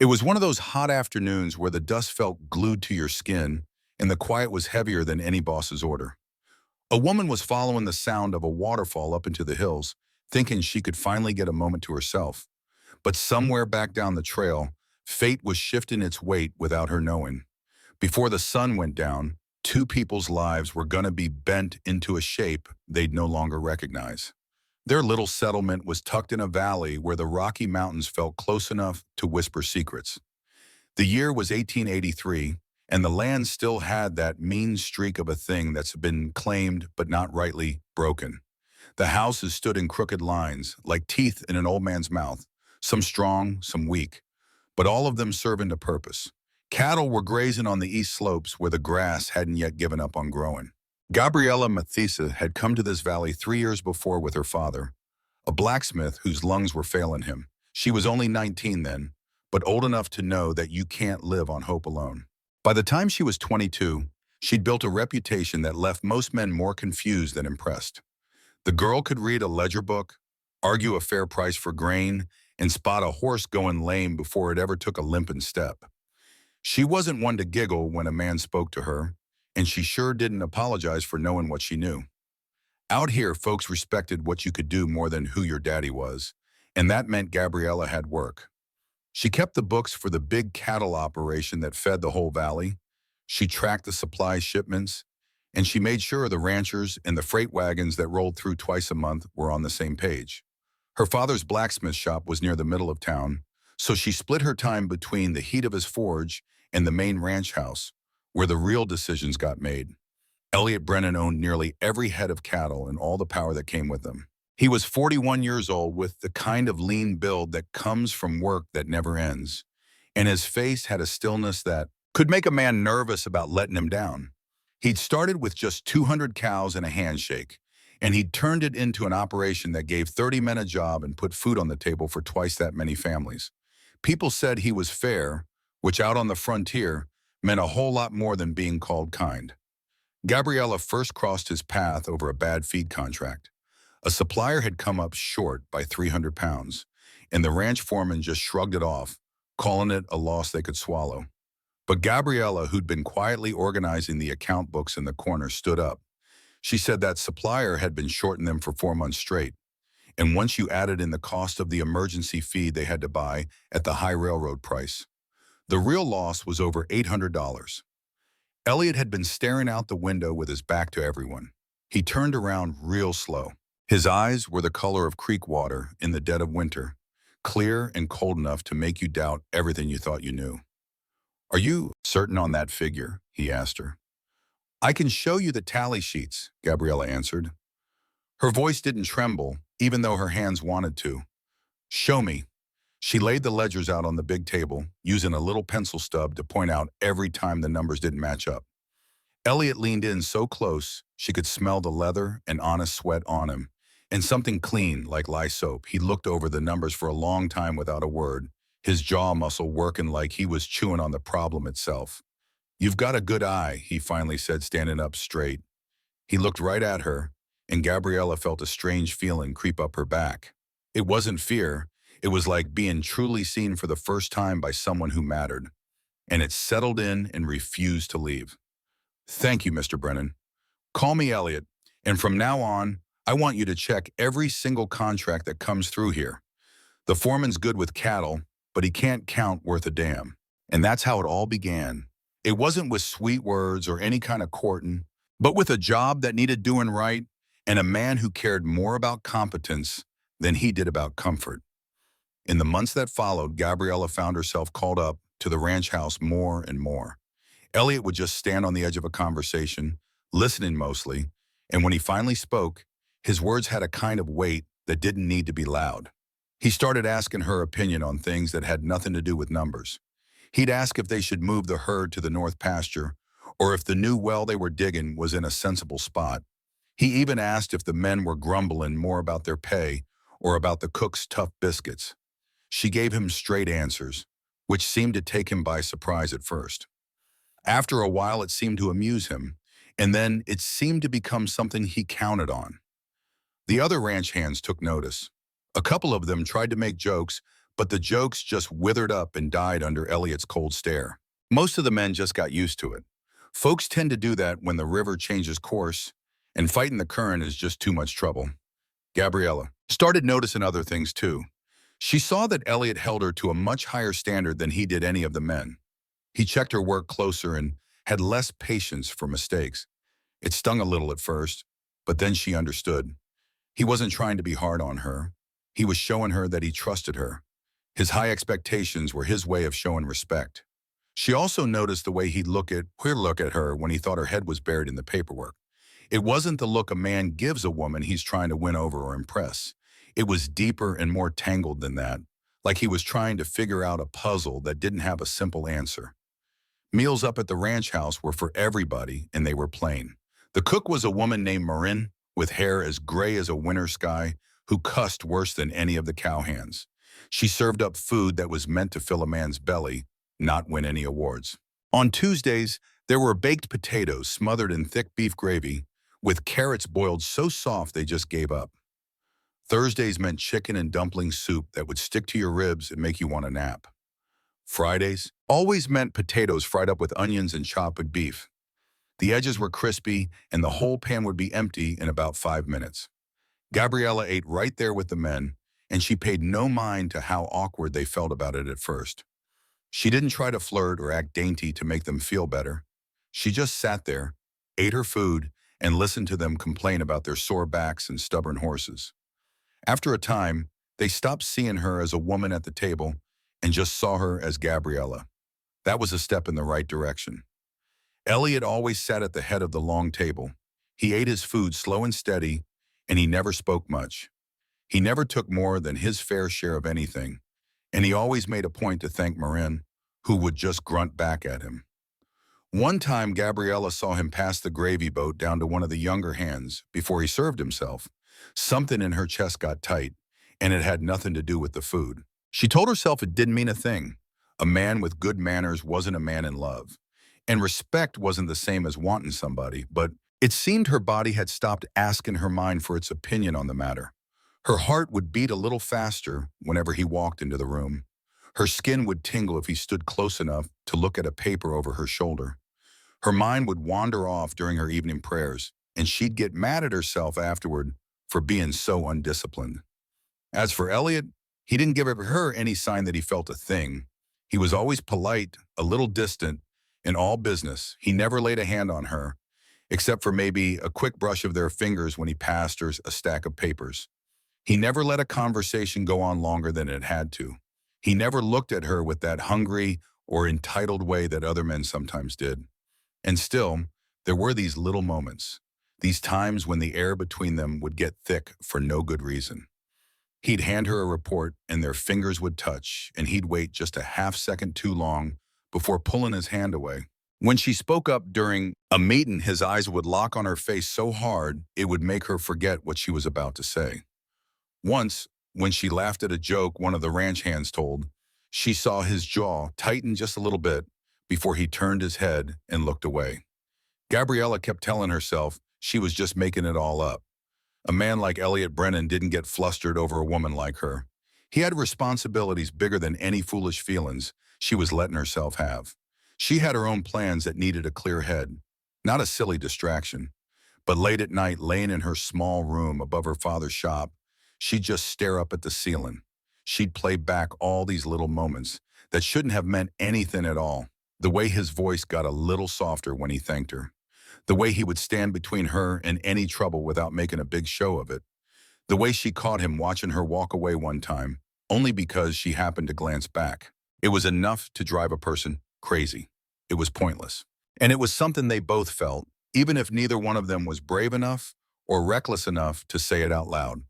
It was one of those hot afternoons where the dust felt glued to your skin and the quiet was heavier than any boss's order. A woman was following the sound of a waterfall up into the hills, thinking she could finally get a moment to herself. But somewhere back down the trail, fate was shifting its weight without her knowing. Before the sun went down, two people's lives were going to be bent into a shape they'd no longer recognize. Their little settlement was tucked in a valley where the Rocky Mountains felt close enough to whisper secrets. The year was 1883, and the land still had that mean streak of a thing that's been claimed but not rightly broken. The houses stood in crooked lines, like teeth in an old man's mouth, some strong, some weak, but all of them serving a purpose. Cattle were grazing on the east slopes where the grass hadn't yet given up on growing. Gabriella Mathisa had come to this valley 3 years before with her father, a blacksmith whose lungs were failing him. She was only 19 then, but old enough to know that you can't live on hope alone. By the time she was 22, she'd built a reputation that left most men more confused than impressed. The girl could read a ledger book, argue a fair price for grain, and spot a horse going lame before it ever took a limping step. She wasn't one to giggle when a man spoke to her, and she sure didn't apologize for knowing what she knew. Out here, folks respected what you could do more than who your daddy was, and that meant Gabriella had work. She kept the books for the big cattle operation that fed the whole valley. She tracked the supply shipments, and she made sure the ranchers and the freight wagons that rolled through twice a month were on the same page. Her father's blacksmith shop was near the middle of town, so she split her time between the heat of his forge and the main ranch house, where the real decisions got made. Elliot Brennan owned nearly every head of cattle and all the power that came with them. He was 41 years old with the kind of lean build that comes from work that never ends, and his face had a stillness that could make a man nervous about letting him down. He'd started with just 200 cows and a handshake, and he'd turned it into an operation that gave 30 men a job and put food on the table for twice that many families. People said he was fair, which out on the frontier meant a whole lot more than being called kind. Gabriella first crossed his path over a bad feed contract. A supplier had come up short by 300 pounds, and the ranch foreman just shrugged it off, calling it a loss they could swallow. But Gabriella, who'd been quietly organizing the account books in the corner, stood up. She said that supplier had been shorting them for 4 months straight, and once you added in the cost of the emergency feed they had to buy at the high railroad price, the real loss was over $800. Elliot had been staring out the window with his back to everyone. He turned around real slow. His eyes were the color of creek water in the dead of winter, clear and cold enough to make you doubt everything you thought you knew. "Are you certain on that figure?" he asked her. "I can show you the tally sheets," Gabriella answered. Her voice didn't tremble, even though her hands wanted to. "Show me." She laid the ledgers out on the big table, using a little pencil stub to point out every time the numbers didn't match up. Elliot leaned in so close she could smell the leather and honest sweat on him, and something clean like lye soap. He looked over the numbers for a long time without a word, his jaw muscle working like he was chewing on the problem itself. "You've got a good eye," he finally said, standing up straight. He looked right at her, and Gabriella felt a strange feeling creep up her back. It wasn't fear. It was like being truly seen for the first time by someone who mattered, and it settled in and refused to leave. "Thank you, Mr. Brennan. Call me Elliot, and from now on, I want you to check every single contract that comes through here. The foreman's good with cattle, but he can't count worth a damn." And that's how it all began. It wasn't with sweet words or any kind of courting, but with a job that needed doing right and a man who cared more about competence than he did about comfort. In the months that followed, Gabriella found herself called up to the ranch house more and more. Elliot would just stand on the edge of a conversation, listening mostly, and when he finally spoke, his words had a kind of weight that didn't need to be loud. He started asking her opinion on things that had nothing to do with numbers. He'd ask if they should move the herd to the north pasture, or if the new well they were digging was in a sensible spot. He even asked if the men were grumbling more about their pay or about the cook's tough biscuits. She gave him straight answers, which seemed to take him by surprise at first. After a while, it seemed to amuse him, and then it seemed to become something he counted on. The other ranch hands took notice. A couple of them tried to make jokes, but the jokes just withered up and died under Elliot's cold stare. Most of the men just got used to it. Folks tend to do that when the river changes course, and fighting the current is just too much trouble. Gabriella started noticing other things too. She saw that Elliot held her to a much higher standard than he did any of the men. He checked her work closer and had less patience for mistakes. It stung a little at first, but then she understood. He wasn't trying to be hard on her. He was showing her that he trusted her. His high expectations were his way of showing respect. She also noticed the way he'd look at her when he thought her head was buried in the paperwork. It wasn't the look a man gives a woman he's trying to win over or impress. It was deeper and more tangled than that, like he was trying to figure out a puzzle that didn't have a simple answer. Meals up at the ranch house were for everybody, and they were plain. The cook was a woman named Marin, with hair as gray as a winter sky, who cussed worse than any of the cowhands. She served up food that was meant to fill a man's belly, not win any awards. On Tuesdays, there were baked potatoes smothered in thick beef gravy, with carrots boiled so soft they just gave up. Thursdays meant chicken and dumpling soup that would stick to your ribs and make you want to nap. Fridays always meant potatoes fried up with onions and chopped with beef. The edges were crispy, and the whole pan would be empty in about 5 minutes. Gabriella ate right there with the men, and she paid no mind to how awkward they felt about it at first. She didn't try to flirt or act dainty to make them feel better. She just sat there, ate her food, and listened to them complain about their sore backs and stubborn horses. After a time, they stopped seeing her as a woman at the table and just saw her as Gabriella. That was a step in the right direction. Elliot always sat at the head of the long table. He ate his food slow and steady, and he never spoke much. He never took more than his fair share of anything, and he always made a point to thank Marin, who would just grunt back at him. One time, Gabriella saw him pass the gravy boat down to one of the younger hands before he served himself. Something in her chest got tight, and it had nothing to do with the food. She told herself it didn't mean a thing. A man with good manners wasn't a man in love. And respect wasn't the same as wanting somebody, but it seemed her body had stopped asking her mind for its opinion on the matter. Her heart would beat a little faster whenever he walked into the room. Her skin would tingle if he stood close enough to look at a paper over her shoulder. Her mind would wander off during her evening prayers, and she'd get mad at herself afterward for being so undisciplined. As for Elliot, he didn't give her any sign that he felt a thing. He was always polite, a little distant, in all business. He never laid a hand on her, except for maybe a quick brush of their fingers when he passed her a stack of papers. He never let a conversation go on longer than it had to. He never looked at her with that hungry or entitled way that other men sometimes did. And still, there were these little moments, these times when the air between them would get thick for no good reason. He'd hand her a report and their fingers would touch, and he'd wait just a half second too long before pulling his hand away. When she spoke up during a meeting, his eyes would lock on her face so hard it would make her forget what she was about to say. Once, when she laughed at a joke one of the ranch hands told, she saw his jaw tighten just a little bit before he turned his head and looked away. Gabriella kept telling herself she was just making it all up. A man like Elliot Brennan didn't get flustered over a woman like her. He had responsibilities bigger than any foolish feelings she was letting herself have. She had her own plans that needed a clear head, not a silly distraction. But late at night, laying in her small room above her father's shop, she'd just stare up at the ceiling. She'd play back all these little moments that shouldn't have meant anything at all. The way his voice got a little softer when he thanked her. The way he would stand between her and any trouble without making a big show of it. The way she caught him watching her walk away one time, only because she happened to glance back. It was enough to drive a person crazy. It was pointless. And it was something they both felt, even if neither one of them was brave enough or reckless enough to say it out loud.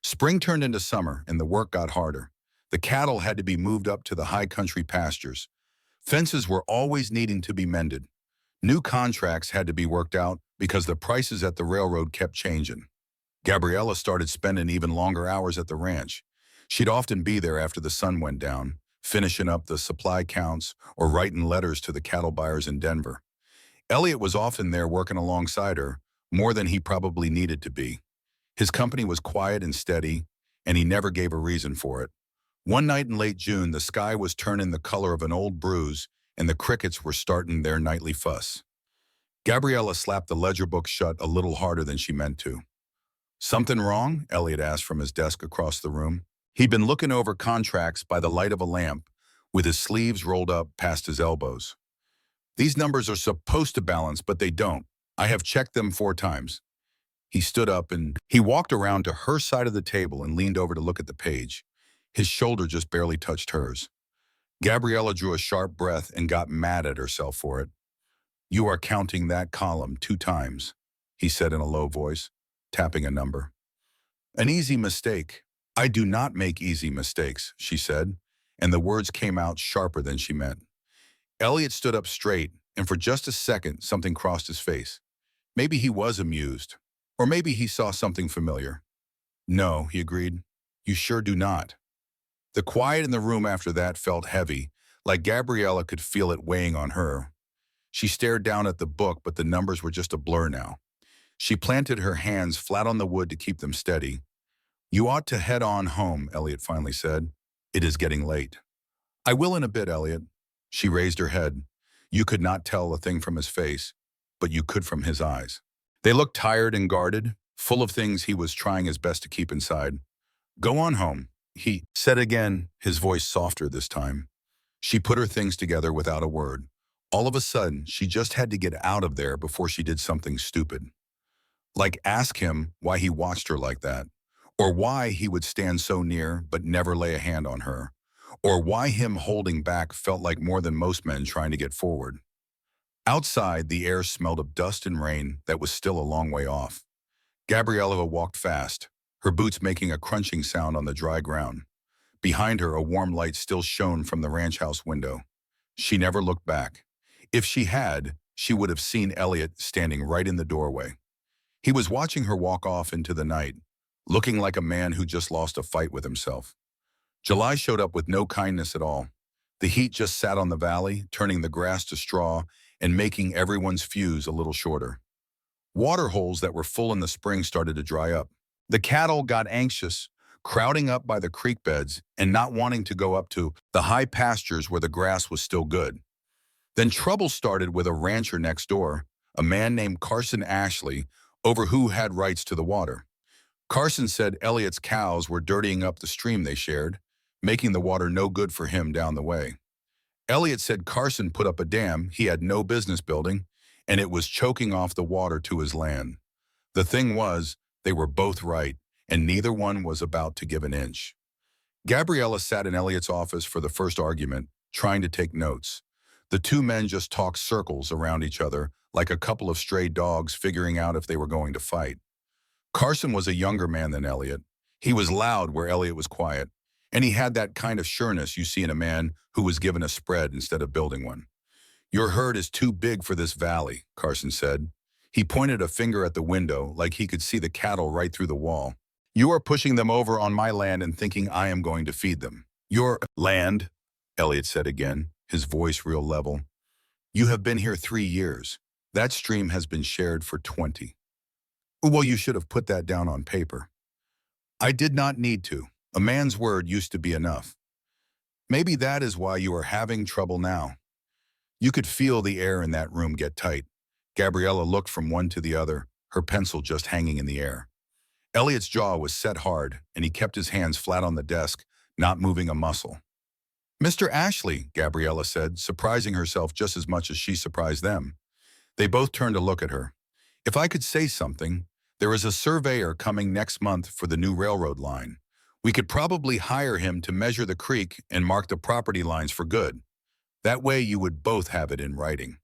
Spring turned into summer, and the work got harder. The cattle had to be moved up to the high country pastures. Fences were always needing to be mended. New contracts had to be worked out because the prices at the railroad kept changing. Gabriella started spending even longer hours at the ranch. She'd often be there after the sun went down, finishing up the supply counts or writing letters to the cattle buyers in Denver. Elliot was often there working alongside her, more than he probably needed to be. His company was quiet and steady, and he never gave a reason for it. One night in late June, the sky was turning the color of an old bruise, and the crickets were starting their nightly fuss. Gabriella slapped the ledger book shut a little harder than she meant to. "Something wrong?" Elliot asked from his desk across the room. He'd been looking over contracts by the light of a lamp, with his sleeves rolled up past his elbows. "These numbers are supposed to balance, but they don't. I have checked them 4 times." He stood up and he walked around to her side of the table and leaned over to look at the page. His shoulder just barely touched hers. Gabriella drew a sharp breath and got mad at herself for it. "You are counting that column 2 times," he said in a low voice, tapping a number. "An easy mistake." "I do not make easy mistakes," she said, and the words came out sharper than she meant. Elliot stood up straight, and for just a second something crossed his face. Maybe he was amused, or maybe he saw something familiar. "No," he agreed. "You sure do not." The quiet in the room after that felt heavy, like Gabriella could feel it weighing on her. She stared down at the book, but the numbers were just a blur now. She planted her hands flat on the wood to keep them steady. "You ought to head on home," Elliot finally said. "It is getting late." "I will in a bit, Elliot." She raised her head. You could not tell a thing from his face, but you could from his eyes. They looked tired and guarded, full of things he was trying his best to keep inside. "Go on home," he said again, his voice softer this time. She put her things together without a word. All of a sudden, she just had to get out of there before she did something stupid. Like ask him why he watched her like that, or why he would stand so near but never lay a hand on her, or why him holding back felt like more than most men trying to get forward. Outside, the air smelled of dust and rain that was still a long way off. Gabriella walked fast, her boots making a crunching sound on the dry ground. Behind her, a warm light still shone from the ranch house window. She never looked back. If she had, she would have seen Elliot standing right in the doorway. He was watching her walk off into the night, looking like a man who just lost a fight with himself. July showed up with no kindness at all. The heat just sat on the valley, turning the grass to straw and making everyone's fuse a little shorter. Water holes that were full in the spring started to dry up. The cattle got anxious, crowding up by the creek beds and not wanting to go up to the high pastures where the grass was still good. Then trouble started with a rancher next door, a man named Carson Ashley, over who had rights to the water. Carson said Elliot's cows were dirtying up the stream they shared, making the water no good for him down the way. Elliot said Carson put up a dam he had no business building, and it was choking off the water to his land. The thing was, they were both right, and neither one was about to give an inch. Gabriella sat in Elliot's office for the first argument, trying to take notes. The two men just talked circles around each other, like a couple of stray dogs figuring out if they were going to fight. Carson was a younger man than Elliot. He was loud where Elliot was quiet, and he had that kind of sureness you see in a man who was given a spread instead of building one. "Your herd is too big for this valley," Carson said. He pointed a finger at the window like he could see the cattle right through the wall. "You are pushing them over on my land and thinking I am going to feed them." "Your land," Elliot said again, his voice real level. "You have been here 3 years. That stream has been shared for 20. Well, you should have put that down on paper." "I did not need to. A man's word used to be enough." "Maybe that is why you are having trouble now." You could feel the air in that room get tight. Gabriella looked from one to the other, her pencil just hanging in the air. Elliot's jaw was set hard, and he kept his hands flat on the desk, not moving a muscle. "Mr. Ashley," Gabriella said, surprising herself just as much as she surprised them. They both turned to look at her. "If I could say something, there is a surveyor coming next month for the new railroad line. We could probably hire him to measure the creek and mark the property lines for good. That way you would both have it in writing."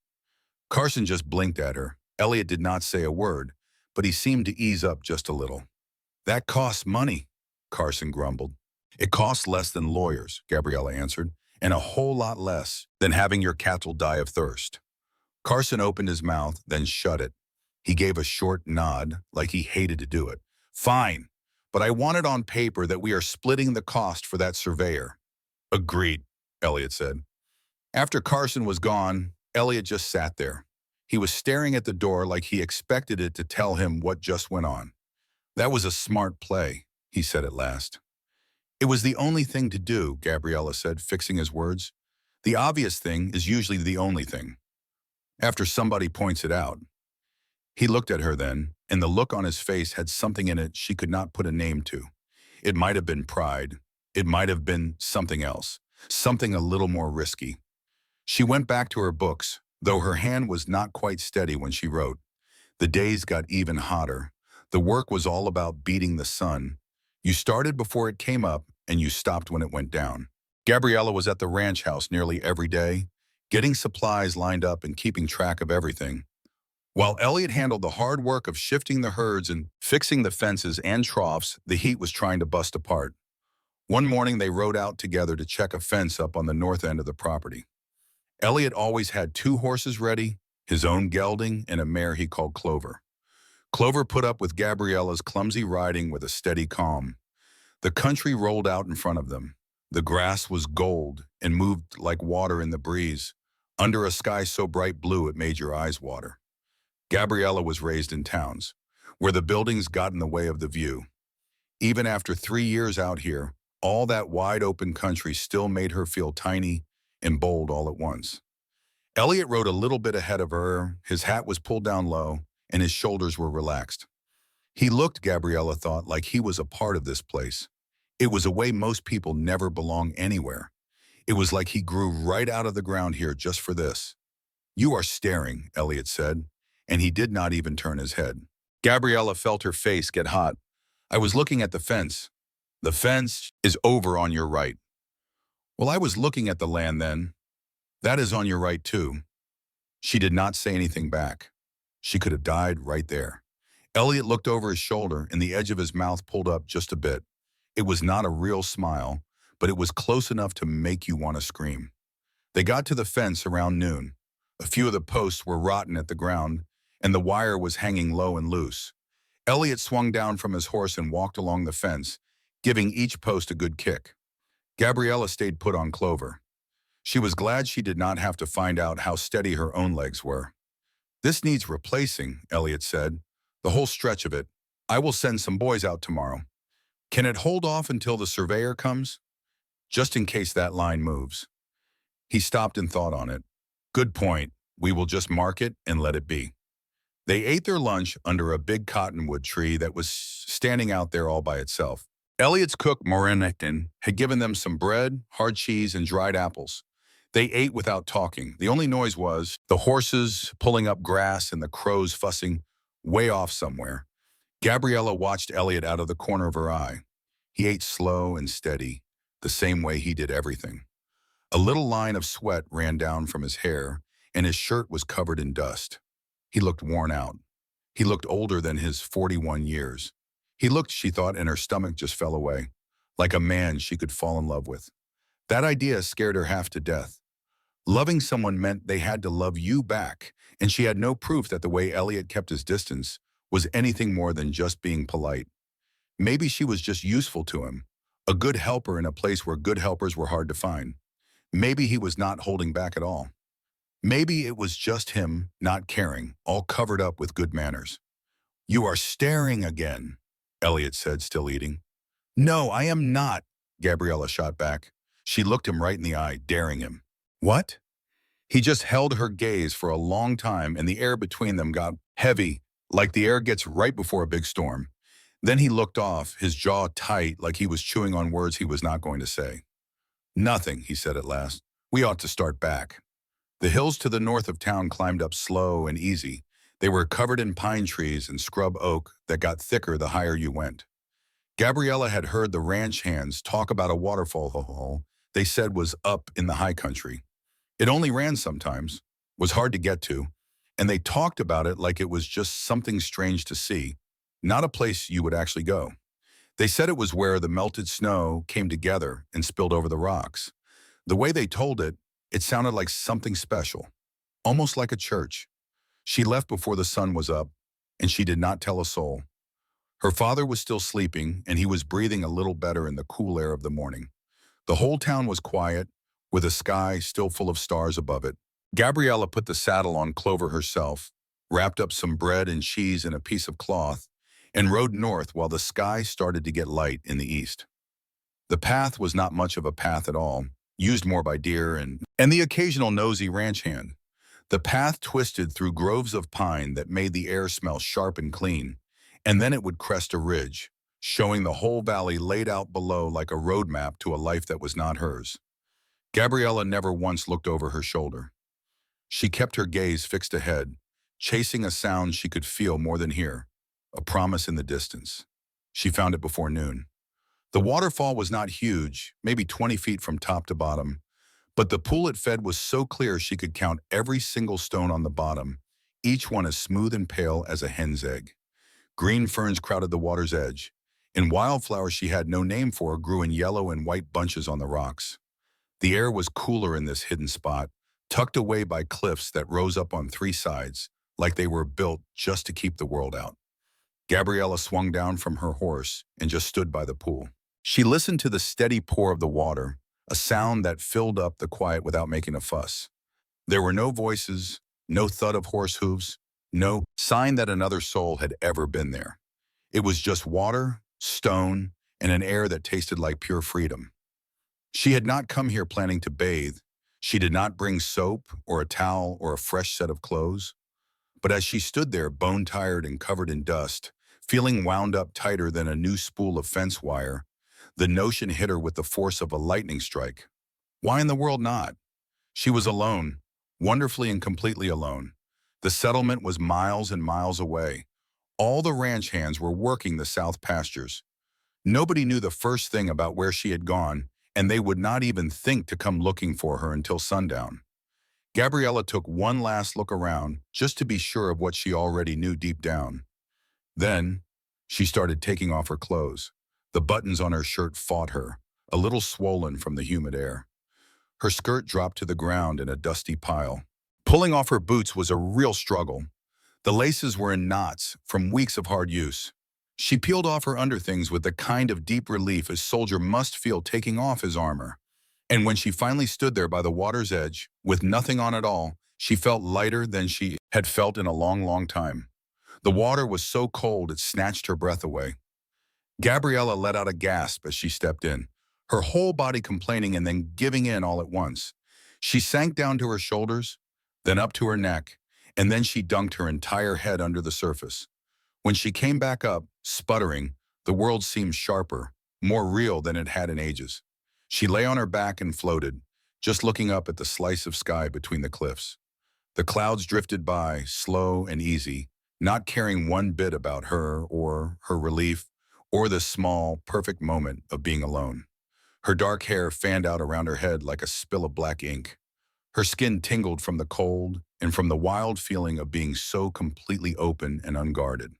Carson just blinked at her. Elliot did not say a word, but he seemed to ease up just a little. "That costs money," Carson grumbled. "It costs less than lawyers," Gabriella answered, "and a whole lot less than having your cattle die of thirst." Carson opened his mouth, then shut it. He gave a short nod, like he hated to do it. "Fine, but I want it on paper that we are splitting the cost for that surveyor." "Agreed," Elliot said. After Carson was gone, Elliot just sat there. He was staring at the door like he expected it to tell him what just went on. "That was a smart play," he said at last. It was the only thing to do, Gabriella said, fixing his words. The obvious thing is usually the only thing. After somebody points it out. He looked at her then, and the look on his face had something in it she could not put a name to. It might have been pride. It might have been something else, something a little more risky. She went back to her books, though her hand was not quite steady when she wrote. The days got even hotter. The work was all about beating the sun. You started before it came up, and you stopped when it went down. Gabriella was at the ranch house nearly every day, getting supplies lined up and keeping track of everything. While Elliot handled the hard work of shifting the herds and fixing the fences and troughs, the heat was trying to bust apart. One morning they rode out together to check a fence up on the north end of the property. Elliot always had 2 horses ready, his own gelding and a mare he called Clover. Clover put up with Gabriella's clumsy riding with a steady calm. The country rolled out in front of them. The grass was gold and moved like water in the breeze, under a sky so bright blue it made your eyes water. Gabriella was raised in towns, where the buildings got in the way of the view. Even after 3 years out here, all that wide open country still made her feel tiny and bold all at once. Elliot rode a little bit ahead of her, his hat was pulled down low, and his shoulders were relaxed. He looked, Gabriella thought, like he was a part of this place. It was a way most people never belong anywhere. It was like he grew right out of the ground here just for this. You are staring, Elliot said, and he did not even turn his head. Gabriella felt her face get hot. I was looking at the fence. The fence is over on your right. Well, I was looking at the land then. That is on your right too. She did not say anything back. She could have died right there. Elliot looked over his shoulder and the edge of his mouth pulled up just a bit. It was not a real smile, but it was close enough to make you want to scream. They got to the fence around noon. A few of the posts were rotten at the ground, and the wire was hanging low and loose. Elliot swung down from his horse and walked along the fence, giving each post a good kick. Gabriella stayed put on Clover. She was glad she did not have to find out how steady her own legs were. This needs replacing, Elliot said. The whole stretch of it. I will send some boys out tomorrow. Can it hold off until the surveyor comes? Just in case that line moves. He stopped and thought on it. Good point. We will just mark it and let it be. They ate their lunch under a big cottonwood tree that was standing out there all by itself. Elliot's cook, Morenecton, had given them some bread, hard cheese, and dried apples. They ate without talking. The only noise was the horses pulling up grass and the crows fussing way off somewhere. Gabriella watched Elliot out of the corner of her eye. He ate slow and steady, the same way he did everything. A little line of sweat ran down from his hair, and his shirt was covered in dust. He looked worn out. He looked older than his 41 years. He looked, she thought, and her stomach just fell away, like a man she could fall in love with. That idea scared her half to death. Loving someone meant they had to love you back, and she had no proof that the way Elliot kept his distance was anything more than just being polite. Maybe she was just useful to him, a good helper in a place where good helpers were hard to find. Maybe he was not holding back at all. Maybe it was just him not caring, all covered up with good manners. You are staring again, Elliot said, still eating. No, I am not, Gabriella shot back. She looked him right in the eye, daring him. What? He just held her gaze for a long time, and the air between them got heavy, like the air gets right before a big storm. Then he looked off, his jaw tight, like he was chewing on words he was not going to say. Nothing, he said at last. We ought to start back. The hills to the north of town climbed up slow and easy. They were covered in pine trees and scrub oak that got thicker the higher you went. Gabriella had heard the ranch hands talk about a waterfall hole they said was up in the high country. It only ran sometimes, was hard to get to, and they talked about it like it was just something strange to see, not a place you would actually go. They said it was where the melted snow came together and spilled over the rocks. The way they told it, it sounded like something special, almost like a church. She left before the sun was up, and she did not tell a soul. Her father was still sleeping, and he was breathing a little better in the cool air of the morning. The whole town was quiet, with a sky still full of stars above it. Gabriella put the saddle on Clover herself, wrapped up some bread and cheese in a piece of cloth, and rode north while the sky started to get light in the east. The path was not much of a path at all, used more by deer and the occasional nosy ranch hand. The path twisted through groves of pine that made the air smell sharp and clean, and then it would crest a ridge, showing the whole valley laid out below like a roadmap to a life that was not hers. Gabriella never once looked over her shoulder. She kept her gaze fixed ahead, chasing a sound she could feel more than hear, a promise in the distance. She found it before noon. The waterfall was not huge, maybe 20 feet from top to bottom, but the pool it fed was so clear she could count every single stone on the bottom, each one as smooth and pale as a hen's egg. Green ferns crowded the water's edge, and wildflowers she had no name for grew in yellow and white bunches on the rocks. The air was cooler in this hidden spot, tucked away by cliffs that rose up on three sides, like they were built just to keep the world out. Gabriella swung down from her horse and just stood by the pool. She listened to the steady pour of the water, a sound that filled up the quiet without making a fuss. There were no voices, no thud of horse hooves, no sign that another soul had ever been there. It was just water, stone, and an air that tasted like pure freedom. She had not come here planning to bathe. She did not bring soap or a towel or a fresh set of clothes. But as she stood there, bone-tired and covered in dust, feeling wound up tighter than a new spool of fence wire, the notion hit her with the force of a lightning strike. Why in the world not? She was alone, wonderfully and completely alone. The settlement was miles and miles away. All the ranch hands were working the south pastures. Nobody knew the first thing about where she had gone, and they would not even think to come looking for her until sundown. Gabriella took one last look around, just to be sure of what she already knew deep down. Then, she started taking off her clothes. The buttons on her shirt fought her, a little swollen from the humid air. Her skirt dropped to the ground in a dusty pile. Pulling off her boots was a real struggle. The laces were in knots from weeks of hard use. She peeled off her underthings with the kind of deep relief a soldier must feel taking off his armor. And when she finally stood there by the water's edge, with nothing on at all, she felt lighter than she had felt in a long, long time. The water was so cold it snatched her breath away. Gabriella let out a gasp as she stepped in, her whole body complaining and then giving in all at once. She sank down to her shoulders, then up to her neck, and then she dunked her entire head under the surface. When she came back up, sputtering, the world seemed sharper, more real than it had in ages. She lay on her back and floated, just looking up at the slice of sky between the cliffs. The clouds drifted by, slow and easy, not caring one bit about her or her relief or the small, perfect moment of being alone. Her dark hair fanned out around her head like a spill of black ink. Her skin tingled from the cold and from the wild feeling of being so completely open and unguarded.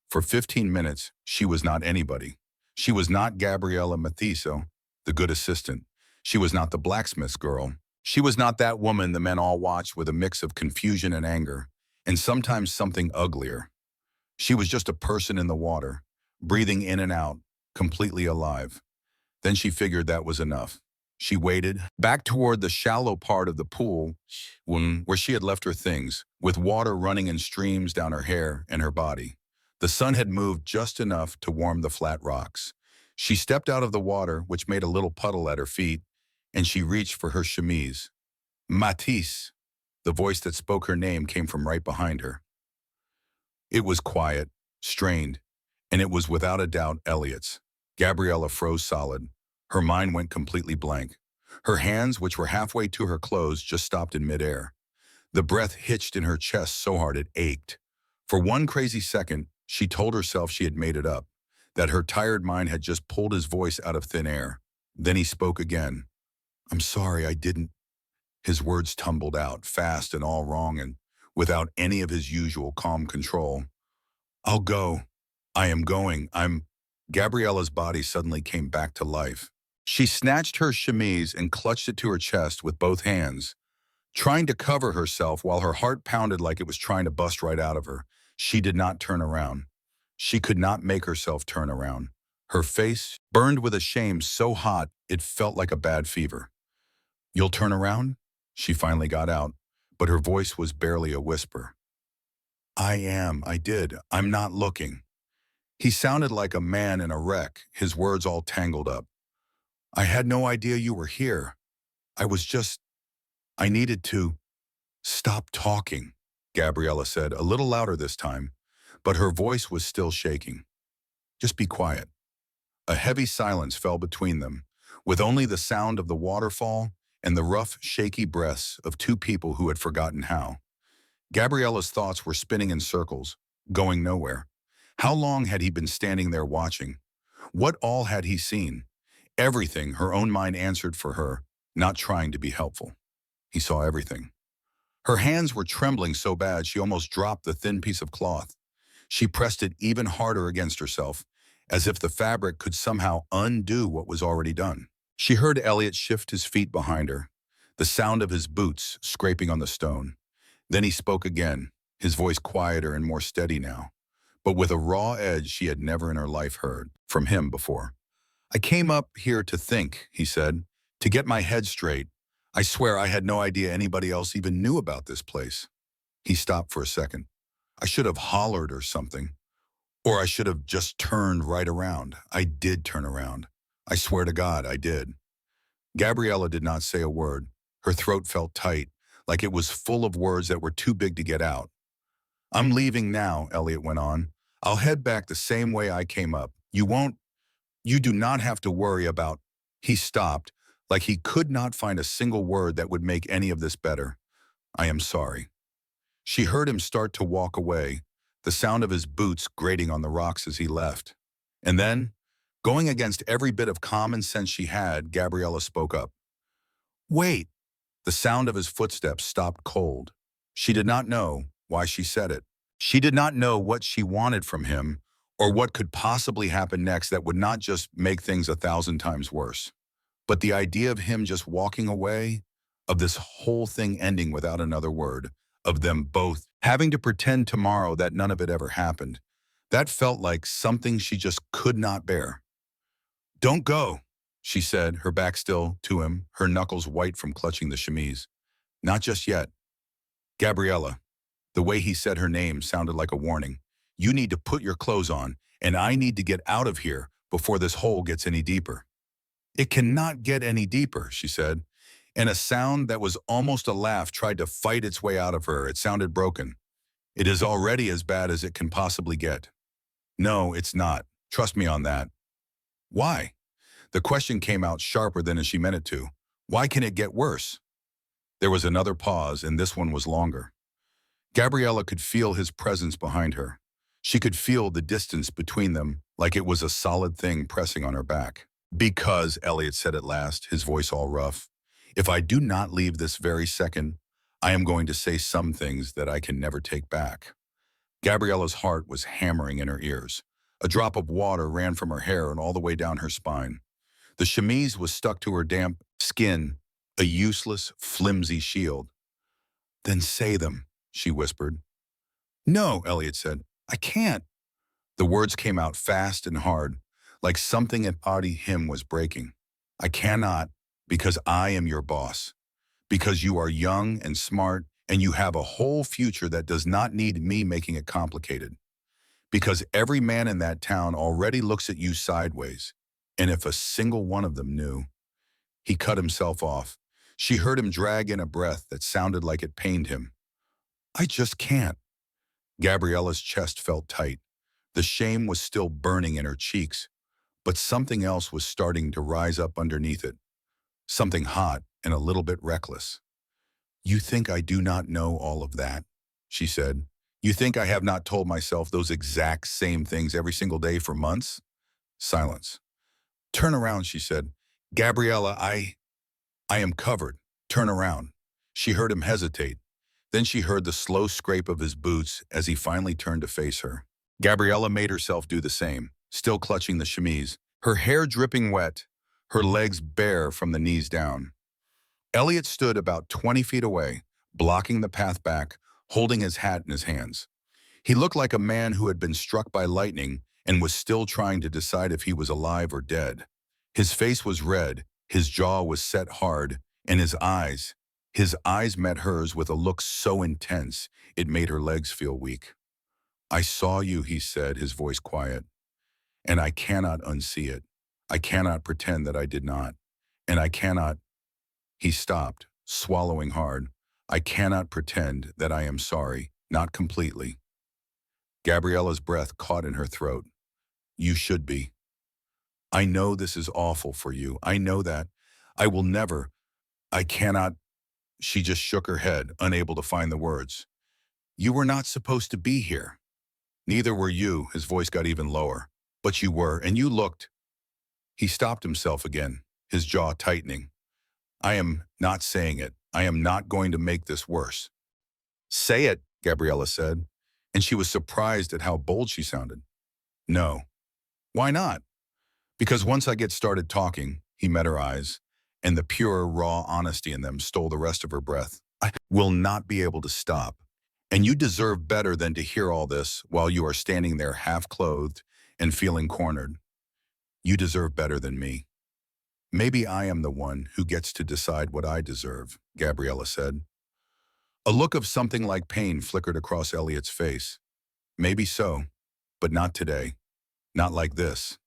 For 15 minutes, she was not anybody. She was not Gabriella Mathiso, the good assistant. She was not the blacksmith's girl. She was not that woman the men all watched with a mix of confusion and anger, and sometimes something uglier. She was just a person in the water, breathing in and out, completely alive. Then she figured that was enough. She waded back toward the shallow part of the pool where she had left her things, with water running in streams down her hair and her body. The sun had moved just enough to warm the flat rocks. She stepped out of the water, which made a little puddle at her feet, and she reached for her chemise. Matisse, the voice that spoke her name, came from right behind her. It was quiet, strained, and it was without a doubt Elliot's. Gabriella froze solid. Her mind went completely blank. Her hands, which were halfway to her clothes, just stopped in midair. The breath hitched in her chest so hard it ached. For one crazy second, she told herself she had made it up, that her tired mind had just pulled his voice out of thin air. Then he spoke again. "I'm sorry, I didn't." His words tumbled out, fast and all wrong, and without any of his usual calm control. "I'll go. I am going. Gabriella's body suddenly came back to life. She snatched her chemise and clutched it to her chest with both hands, trying to cover herself while her heart pounded like it was trying to bust right out of her. She did not turn around. She could not make herself turn around. Her face burned with a shame so hot it felt like a bad fever. "You'll turn around?" She finally got out, but her voice was barely a whisper. I did. I'm not looking." He sounded like a man in a wreck, his words all tangled up. I had no idea you were here. I was just, I needed to stop talking, Gabriella said, a little louder this time, but her voice was still shaking. Just be quiet. A heavy silence fell between them, with only the sound of the waterfall and the rough, shaky breaths of two people who had forgotten how. Gabriella's thoughts were spinning in circles, going nowhere. How long had he been standing there watching? What all had he seen? Everything her own mind answered for her, not trying to be helpful. He saw everything. Her hands were trembling so bad she almost dropped the thin piece of cloth. She pressed it even harder against herself, as if the fabric could somehow undo what was already done. She heard Elliot shift his feet behind her, the sound of his boots scraping on the stone. Then he spoke again, his voice quieter and more steady now, but with a raw edge she had never in her life heard from him before. I came up here to think, he said, to get my head straight. I swear I had no idea anybody else even knew about this place. He stopped for a second. I should have hollered or something. Or I should have just turned right around. I did turn around. I swear to God, I did. Gabriella did not say a word. Her throat felt tight, like it was full of words that were too big to get out. I'm leaving now, Elliot went on. I'll head back the same way I came up. You do not have to worry about. He stopped, like he could not find a single word that would make any of this better. I am sorry. She heard him start to walk away, the sound of his boots grating on the rocks as he left. And then, going against every bit of common sense she had, Gabriella spoke up. Wait! The sound of his footsteps stopped cold. She did not know why she said it. She did not know what she wanted from him or what could possibly happen next that would not just make things 1,000 times worse. But the idea of him just walking away, of this whole thing ending without another word, of them both having to pretend tomorrow that none of it ever happened, that felt like something she just could not bear. Don't go, she said, her back still to him, her knuckles white from clutching the chemise. Not just yet. Gabriella. The way he said her name sounded like a warning. You need to put your clothes on, and I need to get out of here before this hole gets any deeper. It cannot get any deeper, she said, and a sound that was almost a laugh tried to fight its way out of her. It sounded broken. It is already as bad as it can possibly get. No, it's not. Trust me on that. Why? The question came out sharper than she meant it to. Why can it get worse? There was another pause, and this one was longer. Gabriella could feel his presence behind her. She could feel the distance between them, like it was a solid thing pressing on her back. Because, Elliot said at last, his voice all rough, if I do not leave this very second, I am going to say some things that I can never take back. Gabriella's heart was hammering in her ears. A drop of water ran from her hair and all the way down her spine. The chemise was stuck to her damp skin, a useless, flimsy shield. Then say them, she whispered. No, Elliot said. I can't. The words came out fast and hard, like something inside him was breaking. I cannot, because I am your boss. Because you are young and smart, and you have a whole future that does not need me making it complicated. Because every man in that town already looks at you sideways, and if a single one of them knew. He cut himself off. She heard him drag in a breath that sounded like it pained him. I just can't. Gabriella's chest felt tight. The shame was still burning in her cheeks, but something else was starting to rise up underneath it. Something hot and a little bit reckless. You think I do not know all of that, she said. You think I have not told myself those exact same things every single day for months? Silence. Turn around, she said. Gabriella, I am covered. Turn around. She heard him hesitate. Then she heard the slow scrape of his boots as he finally turned to face her. Gabriella made herself do the same, still clutching the chemise, her hair dripping wet, her legs bare from the knees down. Elliot stood about 20 feet away, blocking the path back, holding his hat in his hands. He looked like a man who had been struck by lightning and was still trying to decide if he was alive or dead. His face was red, his jaw was set hard, and his eyes met hers with a look so intense it made her legs feel weak. I saw you, he said, his voice quiet, and I cannot unsee it. I cannot pretend that I did not. And I cannot, he stopped, swallowing hard. I cannot pretend that I am sorry, not completely. Gabriella's breath caught in her throat. You should be. I know this is awful for you. I know that. I will never. I cannot. She just shook her head, unable to find the words. You were not supposed to be here. Neither were you, his voice got even lower. But you were, and you looked. He stopped himself again, his jaw tightening. I am not saying it. I am not going to make this worse. Say it, Gabriella said, and she was surprised at how bold she sounded. No. Why not? Because once I get started talking, he met her eyes, and the pure, raw honesty in them stole the rest of her breath. I will not be able to stop. And you deserve better than to hear all this while you are standing there half-clothed and feeling cornered. You deserve better than me. Maybe I am the one who gets to decide what I deserve, Gabriella said. A look of something like pain flickered across Elliot's face. Maybe so, but not today. Not like this.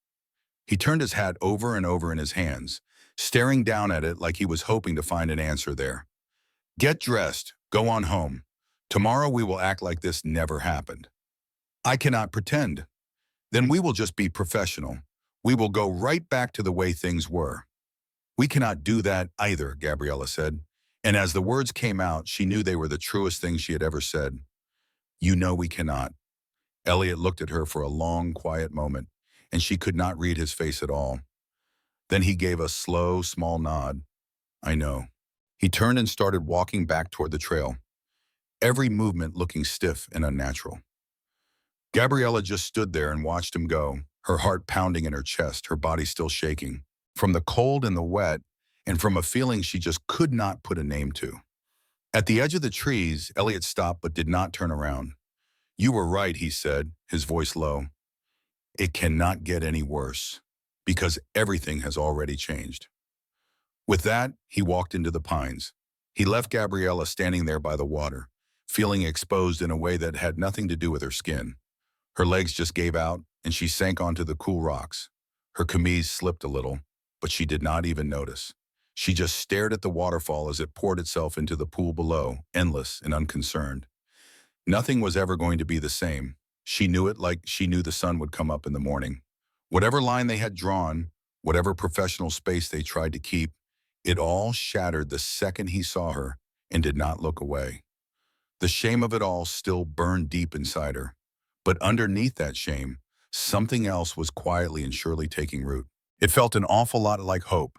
He turned his hat over and over in his hands, staring down at it like he was hoping to find an answer there. Get dressed. Go on home. Tomorrow we will act like this never happened. I cannot pretend. Then we will just be professional. We will go right back to the way things were. We cannot do that either, Gabriella said. And as the words came out, she knew they were the truest things she had ever said. You know we cannot. Elliot looked at her for a long, quiet moment, and she could not read his face at all. Then he gave a slow, small nod. I know. He turned and started walking back toward the trail, every movement looking stiff and unnatural. Gabriella just stood there and watched him go, her heart pounding in her chest, her body still shaking, from the cold and the wet, and from a feeling she just could not put a name to. At the edge of the trees, Elliot stopped but did not turn around. You were right, he said, his voice low. It cannot get any worse, because everything has already changed. With that, he walked into the pines. He left Gabriella standing there by the water, feeling exposed in a way that had nothing to do with her skin. Her legs just gave out, and she sank onto the cool rocks. Her camise slipped a little, but she did not even notice. She just stared at the waterfall as it poured itself into the pool below, endless and unconcerned. Nothing was ever going to be the same. She knew it like she knew the sun would come up in the morning. Whatever line they had drawn, whatever professional space they tried to keep, it all shattered the second he saw her and did not look away. The shame of it all still burned deep inside her. But underneath that shame, something else was quietly and surely taking root. It felt an awful lot like hope.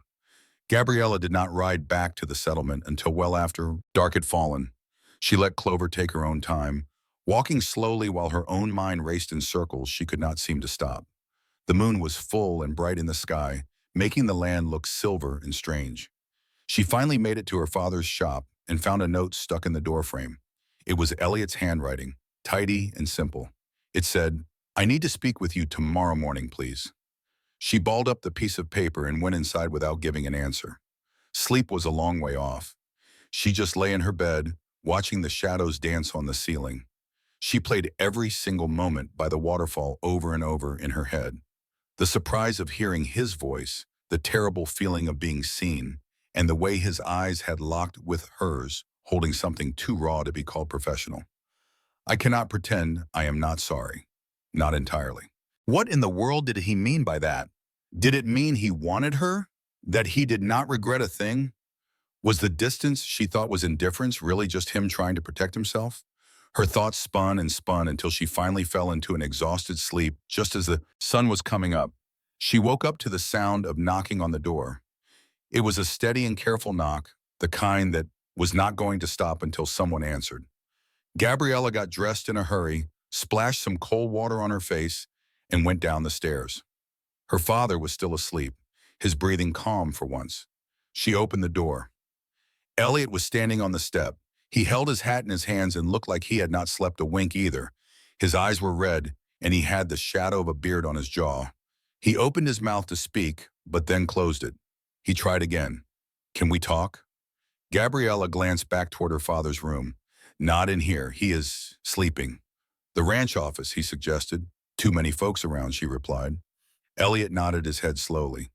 Gabriella did not ride back to the settlement until well after dark had fallen. She let Clover take her own time, walking slowly while her own mind raced in circles she could not seem to stop. The moon was full and bright in the sky, making the land look silver and strange. She finally made it to her father's shop and found a note stuck in the doorframe. It was Elliot's handwriting, tidy and simple. It said, I need to speak with you tomorrow morning, please. She balled up the piece of paper and went inside without giving an answer. Sleep was a long way off. She just lay in her bed, watching the shadows dance on the ceiling. She played every single moment by the waterfall over and over in her head. The surprise of hearing his voice, the terrible feeling of being seen, and the way his eyes had locked with hers, holding something too raw to be called professional. I cannot pretend I am not sorry. Not entirely. What in the world did he mean by that? Did it mean he wanted her? That he did not regret a thing? Was the distance she thought was indifference really just him trying to protect himself? Her thoughts spun and spun until she finally fell into an exhausted sleep just as the sun was coming up. She woke up to the sound of knocking on the door. It was a steady and careful knock, the kind that was not going to stop until someone answered. Gabriella got dressed in a hurry, splashed some cold water on her face, and went down the stairs. Her father was still asleep, his breathing calm for once. She opened the door. Elliot was standing on the step. He held his hat in his hands and looked like he had not slept a wink either. His eyes were red, and he had the shadow of a beard on his jaw. He opened his mouth to speak, but then closed it. He tried again. Can we talk? Gabriella glanced back toward her father's room. Not in here. He is sleeping. The ranch office, he suggested. Too many folks around, she replied. Elliot nodded his head slowly.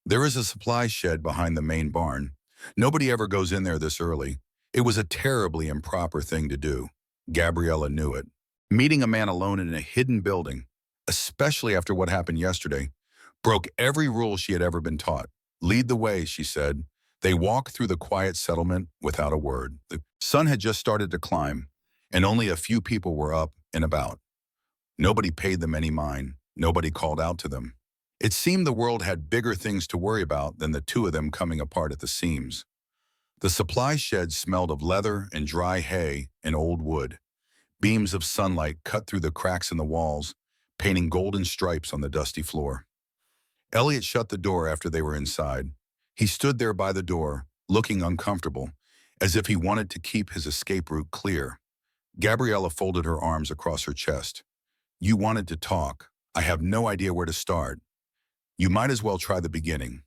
There is a supply shed behind the main barn. Nobody ever goes in there this early. It was a terribly improper thing to do. Gabriella knew it. Meeting a man alone in a hidden building, especially after what happened yesterday, broke every rule she had ever been taught. Lead the way, she said. They walked through the quiet settlement without a word. The sun had just started to climb, and only a few people were up and about. Nobody paid them any mind. Nobody called out to them. It seemed the world had bigger things to worry about than the two of them coming apart at the seams. The supply shed smelled of leather and dry hay and old wood. Beams of sunlight cut through the cracks in the walls, painting golden stripes on the dusty floor. Elliot shut the door after they were inside. He stood there by the door, looking uncomfortable, as if he wanted to keep his escape route clear. Gabriella folded her arms across her chest. You wanted to talk. I have no idea where to start. You might as well try the beginning.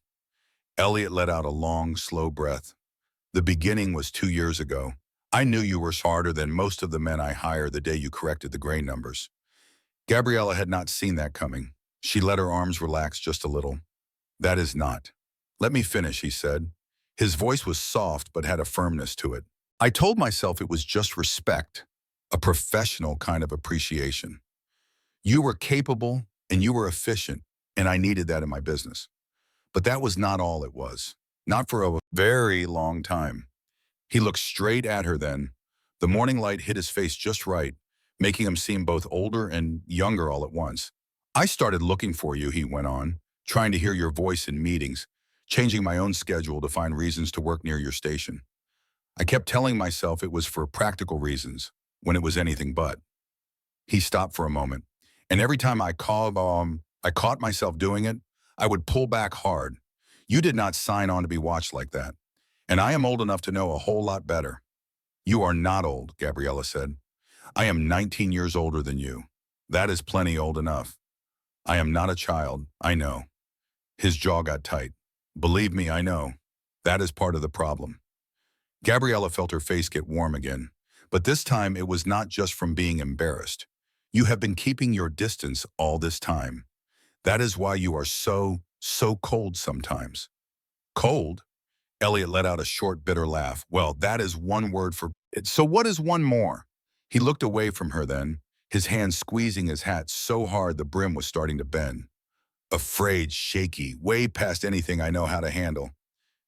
Elliot let out a long, slow breath. The beginning was 2 years ago. I knew you were smarter than most of the men I hired the day you corrected the grain numbers. Gabriella had not seen that coming. She let her arms relax just a little. That is not. Let me finish, he said. His voice was soft but had a firmness to it. I told myself it was just respect, a professional kind of appreciation. You were capable and you were efficient, and I needed that in my business. But that was not all it was. Not for a very long time. He looked straight at her then. The morning light hit his face just right, making him seem both older and younger all at once. I started looking for you, he went on, trying to hear your voice in meetings, changing my own schedule to find reasons to work near your station. I kept telling myself it was for practical reasons, when it was anything but. He stopped for a moment, and every time I caught myself doing it, I would pull back hard. You did not sign on to be watched like that, and I am old enough to know a whole lot better. You are not old, Gabriella said. I am 19 years older than you. That is plenty old enough. I am not a child, I know. His jaw got tight. Believe me, I know. That is part of the problem. Gabriella felt her face get warm again, but this time it was not just from being embarrassed. You have been keeping your distance all this time. That is why you are so cold sometimes. Cold? Elliot let out a short, bitter laugh. Well, that is one word for it. So what is one more? He looked away from her then, his hand squeezing his hat so hard the brim was starting to bend. Afraid, shaky, way past anything I know how to handle.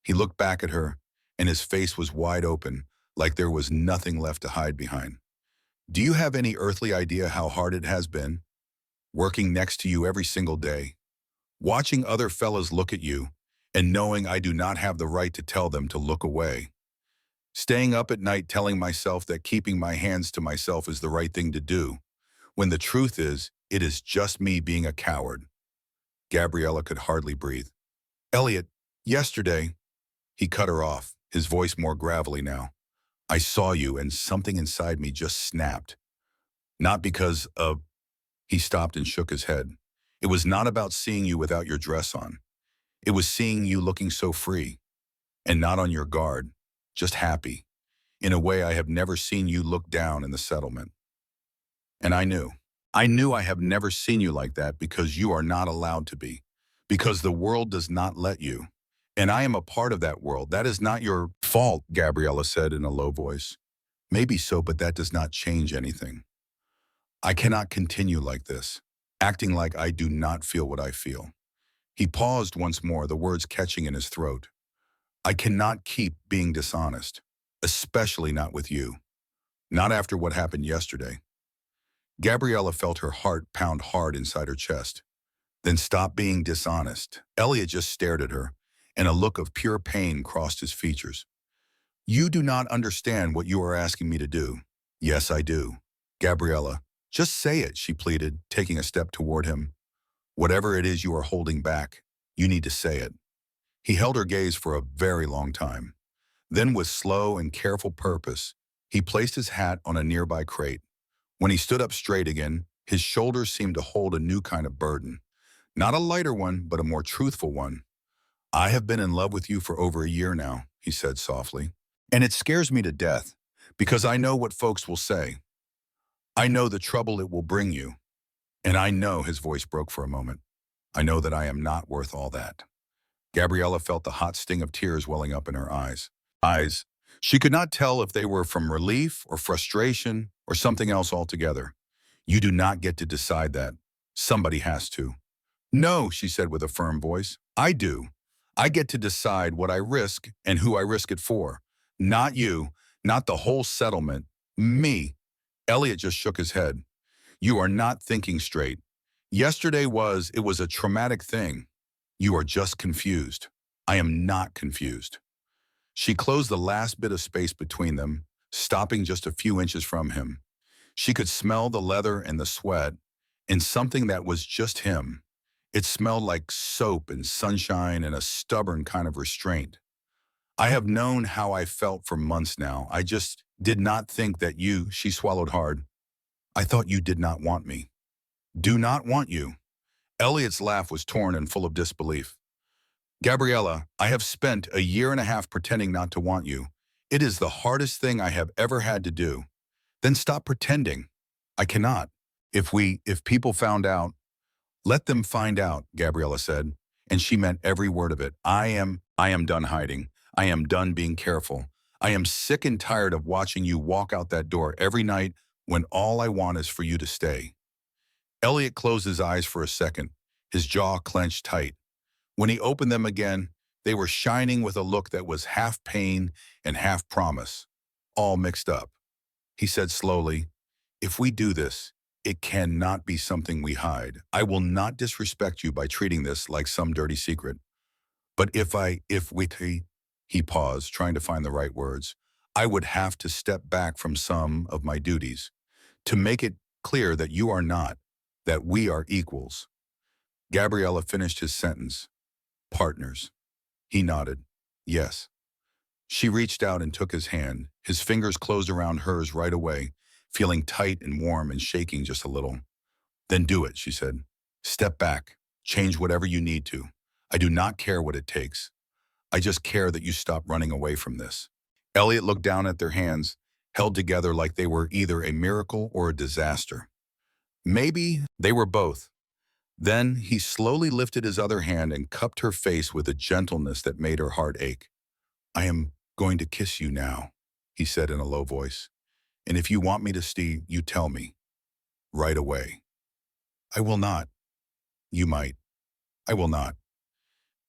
He looked back at her, and his face was wide open, like there was nothing left to hide behind. Do you have any earthly idea how hard it has been? Working next to you every single day, watching other fellas look at you, and knowing I do not have the right to tell them to look away. Staying up at night telling myself that keeping my hands to myself is the right thing to do, when the truth is, it is just me being a coward. Gabriella could hardly breathe. Elliot, yesterday, he cut her off, his voice more gravelly now. I saw you and something inside me just snapped. Not because of... He stopped and shook his head. It was not about seeing you without your dress on. It was seeing you looking so free, and not on your guard, just happy, in a way I have never seen you look down in the settlement. And I knew I have never seen you like that because you are not allowed to be, because the world does not let you. And I am a part of that world. That is not your fault, Gabriella said in a low voice. Maybe so, but that does not change anything. I cannot continue like this, acting like I do not feel what I feel. He paused once more, the words catching in his throat. I cannot keep being dishonest, especially not with you. Not after what happened yesterday. Gabriella felt her heart pound hard inside her chest. Then stop being dishonest. Elliot just stared at her, and a look of pure pain crossed his features. You do not understand what you are asking me to do. Yes, I do. Gabriella, just say it, she pleaded, taking a step toward him. Whatever it is you are holding back, you need to say it. He held her gaze for a very long time. Then with slow and careful purpose, he placed his hat on a nearby crate. When he stood up straight again, his shoulders seemed to hold a new kind of burden. Not a lighter one, but a more truthful one. I have been in love with you for over a year now, he said softly. And it scares me to death, because I know what folks will say. I know the trouble it will bring you. And I know, his voice broke for a moment. I know that I am not worth all that. Gabriella felt the hot sting of tears welling up in her eyes. Eyes. She could not tell if they were from relief or frustration or something else altogether. You do not get to decide that. Somebody has to. No, she said with a firm voice. I do. I get to decide what I risk and who I risk it for. Not you, not the whole settlement. Me. Elliot just shook his head. You are not thinking straight. It was a traumatic thing. You are just confused. I am not confused. She closed the last bit of space between them, stopping just a few inches from him. She could smell the leather and the sweat, and something that was just him. It smelled like soap and sunshine and a stubborn kind of restraint. I have known how I felt for months now. I just did not think that you, she swallowed hard. I thought you did not want me. Do not want you. Elliot's laugh was torn and full of disbelief. Gabriella, I have spent a year and a half pretending not to want you. It is the hardest thing I have ever had to do. Then stop pretending. I cannot. If people found out, let them find out, Gabriella said, and she meant every word of it. I am done hiding. I am done being careful. I am sick and tired of watching you walk out that door every night when all I want is for you to stay. Elliot closed his eyes for a second, his jaw clenched tight. When he opened them again, they were shining with a look that was half pain and half promise, all mixed up. He said slowly, if we do this, it cannot be something we hide. I will not disrespect you by treating this like some dirty secret. But he paused, trying to find the right words, I would have to step back from some of my duties to make it clear that you are not, that we are equals. Gabriella finished his sentence. Partners. He nodded. Yes. She reached out and took his hand. His fingers closed around hers right away, feeling tight and warm and shaking just a little. Then do it, she said. Step back. Change whatever you need to. I do not care what it takes. I just care that you stop running away from this. Elliot looked down at their hands, held together like they were either a miracle or a disaster. Maybe they were both. Then he slowly lifted his other hand and cupped her face with a gentleness that made her heart ache. I am going to kiss you now, he said in a low voice. And if you want me to stay, you tell me. Right away. I will not. You might. I will not.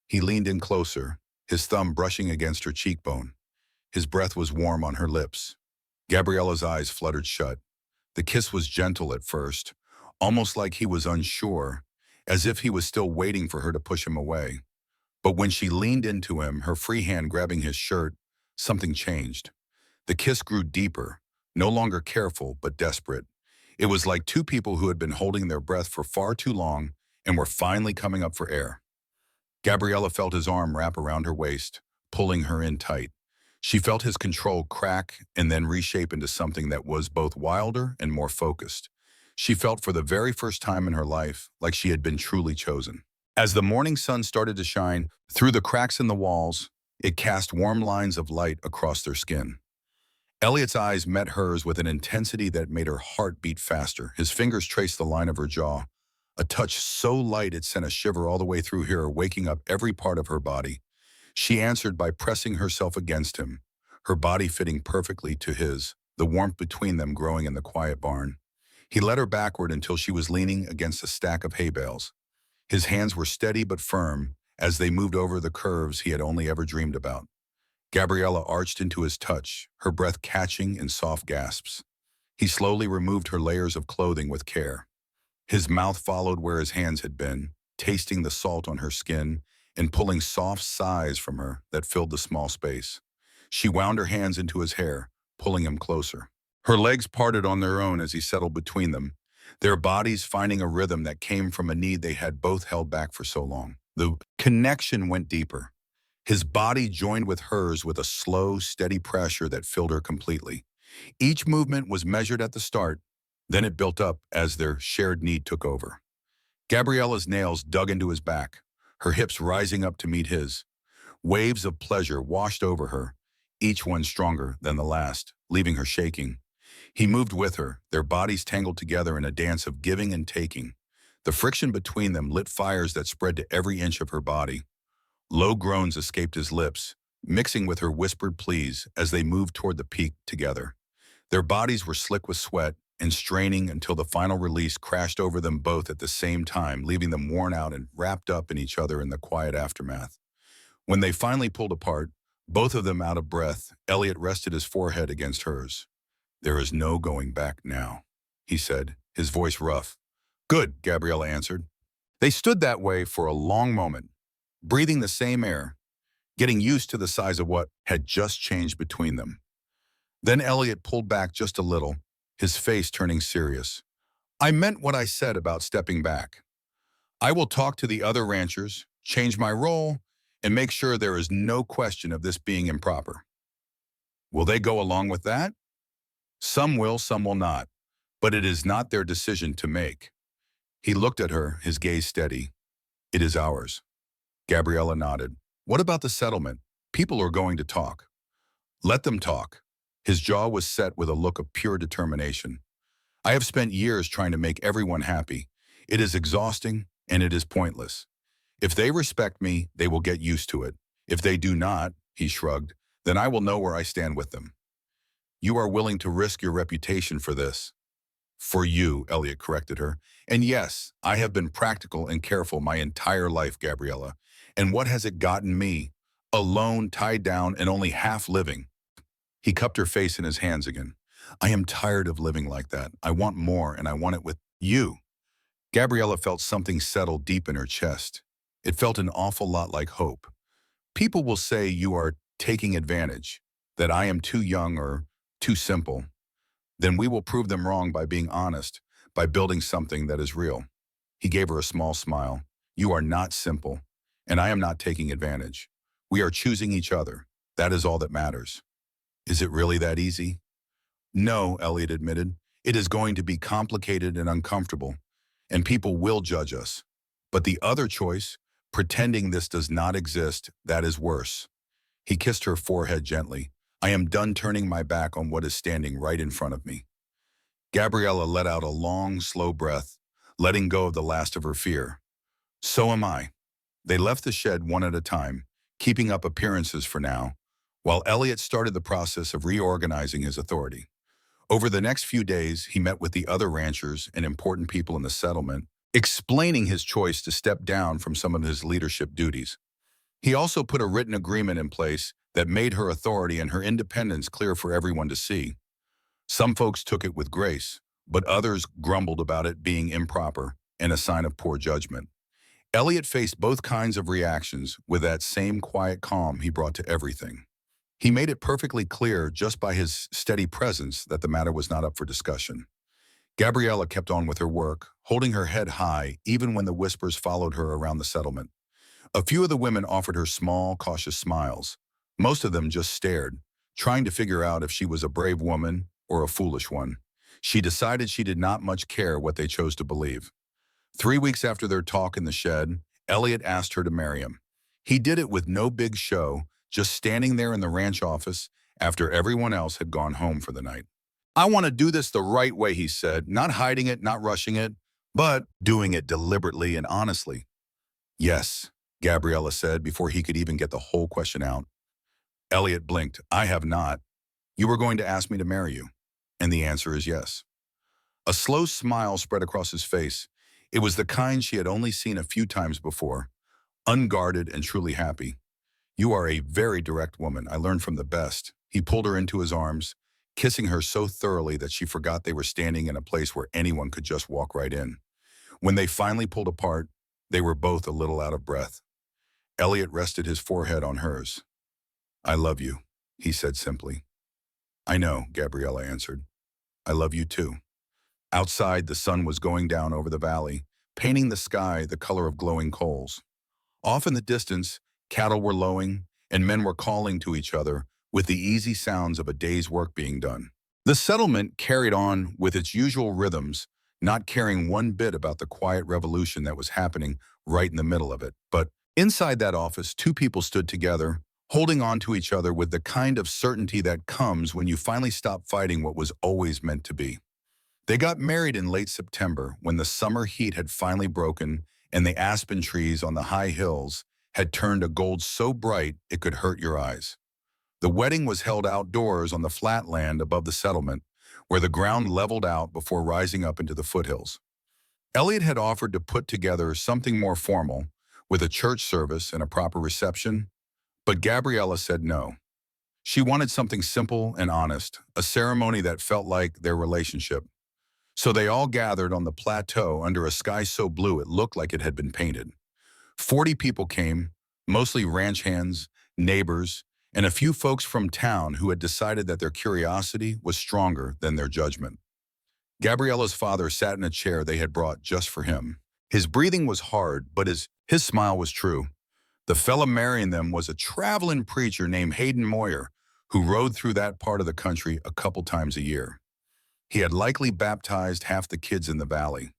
He leaned in closer, his thumb brushing against her cheekbone. His breath was warm on her lips. Gabriella's eyes fluttered shut. The kiss was gentle at first, almost like he was unsure, as if he was still waiting for her to push him away. But when she leaned into him, her free hand grabbing his shirt, something changed. The kiss grew deeper, no longer careful, but desperate. It was like two people who had been holding their breath for far too long and were finally coming up for air. Gabriella felt his arm wrap around her waist, pulling her in tight. She felt his control crack and then reshape into something that was both wilder and more focused. She felt for the very first time in her life like she had been truly chosen. As the morning sun started to shine through the cracks in the walls, it cast warm lines of light across their skin. Elliot's eyes met hers with an intensity that made her heart beat faster. His fingers traced the line of her jaw, a touch so light it sent a shiver all the way through her, waking up every part of her body. She answered by pressing herself against him, her body fitting perfectly to his, the warmth between them growing in the quiet barn. He led her backward until she was leaning against a stack of hay bales. His hands were steady but firm as they moved over the curves he had only ever dreamed about. Gabriella arched into his touch, her breath catching in soft gasps. He slowly removed her layers of clothing with care. His mouth followed where his hands had been, tasting the salt on her skin and pulling soft sighs from her that filled the small space. She wound her hands into his hair, pulling him closer. Her legs parted on their own as he settled between them, their bodies finding a rhythm that came from a need they had both held back for so long. The connection went deeper. His body joined with hers with a slow, steady pressure that filled her completely. Each movement was measured at the start, then it built up as their shared need took over. Gabriella's nails dug into his back, her hips rising up to meet his. Waves of pleasure washed over her, each one stronger than the last, leaving her shaking. He moved with her, their bodies tangled together in a dance of giving and taking. The friction between them lit fires that spread to every inch of her body. Low groans escaped his lips, mixing with her whispered pleas as they moved toward the peak together. Their bodies were slick with sweat and straining until the final release crashed over them both at the same time, leaving them worn out and wrapped up in each other in the quiet aftermath. When they finally pulled apart, both of them out of breath, Elliot rested his forehead against hers. "There is no going back now," he said, his voice rough. "Good," Gabriella answered. They stood that way for a long moment, breathing the same air, getting used to the size of what had just changed between them. Then Elliot pulled back just a little, his face turning serious. "I meant what I said about stepping back. I will talk to the other ranchers, change my role, and make sure there is no question of this being improper." "Will they go along with that?" "Some will, some will not, but it is not their decision to make." He looked at her, his gaze steady. "It is ours." Gabriella nodded. "What about the settlement? People are going to talk." "Let them talk." His jaw was set with a look of pure determination. "I have spent years trying to make everyone happy. It is exhausting, and it is pointless. If they respect me, they will get used to it. If they do not," he shrugged, "then I will know where I stand with them." "You are willing to risk your reputation for this." "For you," Elliot corrected her. "And yes, I have been practical and careful my entire life, Gabriella. And what has it gotten me? Alone, tied down, and only half living." He cupped her face in his hands again. "I am tired of living like that. I want more, and I want it with you." Gabriella felt something settle deep in her chest. It felt an awful lot like hope. "People will say you are taking advantage, that I am too young or too simple. Then we will prove them wrong by being honest, by building something that is real." He gave her a small smile. "You are not simple, and I am not taking advantage. We are choosing each other. That is all that matters." "Is it really that easy?" "No," Elliot admitted. "It is going to be complicated and uncomfortable, and people will judge us. But the other choice, pretending this does not exist, that is worse." He kissed her forehead gently. "I am done turning my back on what is standing right in front of me." Gabriella let out a long, slow breath, letting go of the last of her fear. "So am I." They left the shed one at a time, keeping up appearances for now, while Elliot started the process of reorganizing his authority. Over the next few days, he met with the other ranchers and important people in the settlement, explaining his choice to step down from some of his leadership duties. He also put a written agreement in place that made her authority and her independence clear for everyone to see. Some folks took it with grace, but others grumbled about it being improper and a sign of poor judgment. Elliot faced both kinds of reactions with that same quiet calm he brought to everything. He made it perfectly clear just by his steady presence that the matter was not up for discussion. Gabriella kept on with her work, holding her head high even when the whispers followed her around the settlement. A few of the women offered her small, cautious smiles. Most of them just stared, trying to figure out if she was a brave woman or a foolish one. She decided she did not much care what they chose to believe. 3 weeks after their talk in the shed, Elliot asked her to marry him. He did it with no big show, just standing there in the ranch office after everyone else had gone home for the night. "I want to do this the right way," he said, "not hiding it, not rushing it, but doing it deliberately and honestly." "Yes," Gabriella said before he could even get the whole question out. Elliot blinked. "I have not. You were going to ask me to marry you." And the answer is yes. A slow smile spread across his face. It was the kind she had only seen a few times before, unguarded and truly happy. "You are a very direct woman. I learned from the best." He pulled her into his arms, kissing her so thoroughly that she forgot they were standing in a place where anyone could just walk right in. When they finally pulled apart, they were both a little out of breath. Elliot rested his forehead on hers. "I love you," he said simply. "I know," Gabriella answered. "I love you too." Outside, the sun was going down over the valley, painting the sky the color of glowing coals. Off in the distance, cattle were lowing, and men were calling to each other with the easy sounds of a day's work being done. The settlement carried on with its usual rhythms, not caring one bit about the quiet revolution that was happening right in the middle of it. But inside that office, two people stood together, holding on to each other with the kind of certainty that comes when you finally stop fighting what was always meant to be. They got married in late September when the summer heat had finally broken and the aspen trees on the high hills had turned a gold so bright it could hurt your eyes. The wedding was held outdoors on the flat land above the settlement, where the ground leveled out before rising up into the foothills. Elliot had offered to put together something more formal, with a church service and a proper reception, but Gabriella said no. She wanted something simple and honest, a ceremony that felt like their relationship. So they all gathered on the plateau under a sky so blue it looked like it had been painted. 40 people came, mostly ranch hands, neighbors, and a few folks from town who had decided that their curiosity was stronger than their judgment. Gabriella's father sat in a chair they had brought just for him. His breathing was hard, but his smile was true. The fella marrying them was a traveling preacher named Hayden Moyer, who rode through that part of the country a couple times a year. He had likely baptized half the kids in the valley.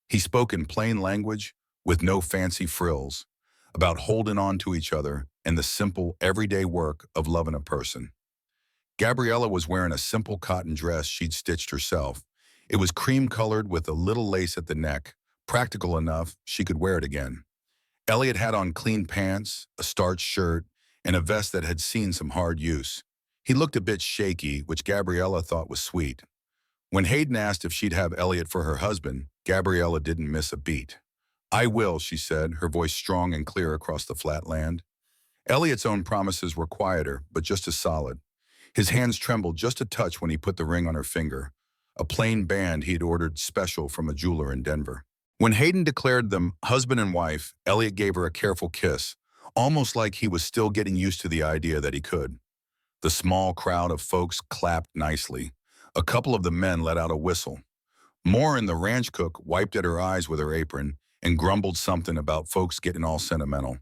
He spoke in plain language, with no fancy frills, about holding on to each other and the simple, everyday work of loving a person. Gabriella was wearing a simple cotton dress she'd stitched herself. It was cream-colored with a little lace at the neck, practical enough she could wear it again. Elliot had on clean pants, a starched shirt, and a vest that had seen some hard use. He looked a bit shaky, which Gabriella thought was sweet. When Hayden asked if she'd have Elliot for her husband, Gabriella didn't miss a beat. "I will," she said, her voice strong and clear across the flat land. Elliot's own promises were quieter, but just as solid. His hands trembled just a touch when he put the ring on her finger, a plain band he had ordered special from a jeweler in Denver. When Hayden declared them husband and wife, Elliot gave her a careful kiss, almost like he was still getting used to the idea that he could. The small crowd of folks clapped nicely. A couple of the men let out a whistle. Maureen, the ranch cook, wiped at her eyes with her apron and grumbled something about folks getting all sentimental.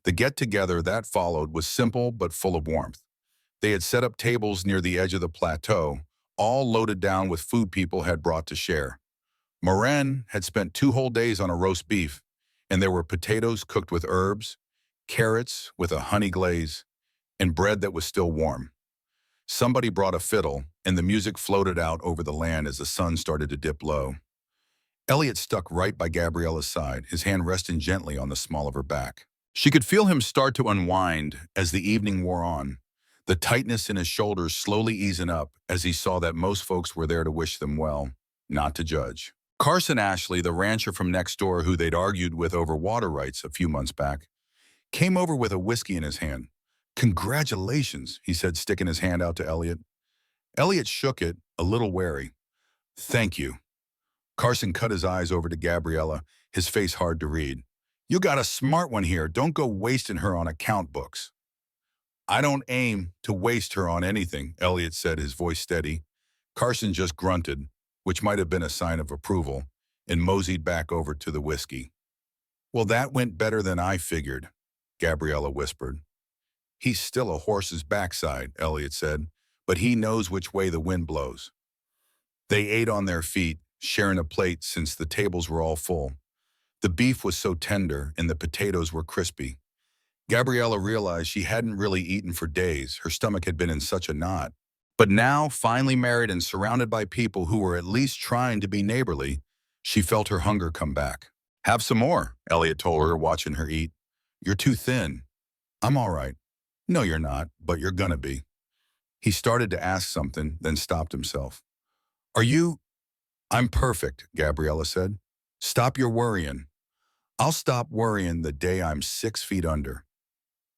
The get-together that followed was simple but full of warmth. They had set up tables near the edge of the plateau, all loaded down with food people had brought to share. Moran had spent 2 whole days on a roast beef, and there were potatoes cooked with herbs, carrots with a honey glaze, and bread that was still warm. Somebody brought a fiddle, and the music floated out over the land as the sun started to dip low. Elliot stuck right by Gabriella's side, his hand resting gently on the small of her back. She could feel him start to unwind as the evening wore on, the tightness in his shoulders slowly easing up as he saw that most folks were there to wish them well, not to judge. Carson Ashley, the rancher from next door who they'd argued with over water rights a few months back, came over with a whiskey in his hand. "Congratulations," he said, sticking his hand out to Elliot. Elliot shook it, a little wary. "Thank you." Carson cut his eyes over to Gabriella, his face hard to read. "You got a smart one here. Don't go wasting her on account books." "I don't aim to waste her on anything," Elliot said, his voice steady. Carson just grunted, which might have been a sign of approval, and moseyed back over to the whiskey. "Well, that went better than I figured," Gabriella whispered. "He's still a horse's backside," Elliot said, "but he knows which way the wind blows." They ate on their feet, sharing a plate since the tables were all full. The beef was so tender and the potatoes were crispy. Gabriella realized she hadn't really eaten for days. Her stomach had been in such a knot. But now, finally married and surrounded by people who were at least trying to be neighborly, she felt her hunger come back. "Have some more," Elliot told her, watching her eat. "You're too thin." "I'm all right." "No, you're not, but you're gonna be." He started to ask something, then stopped himself. "Are you—" "I'm perfect," Gabriella said. "Stop your worrying." "I'll stop worrying the day I'm 6 feet under."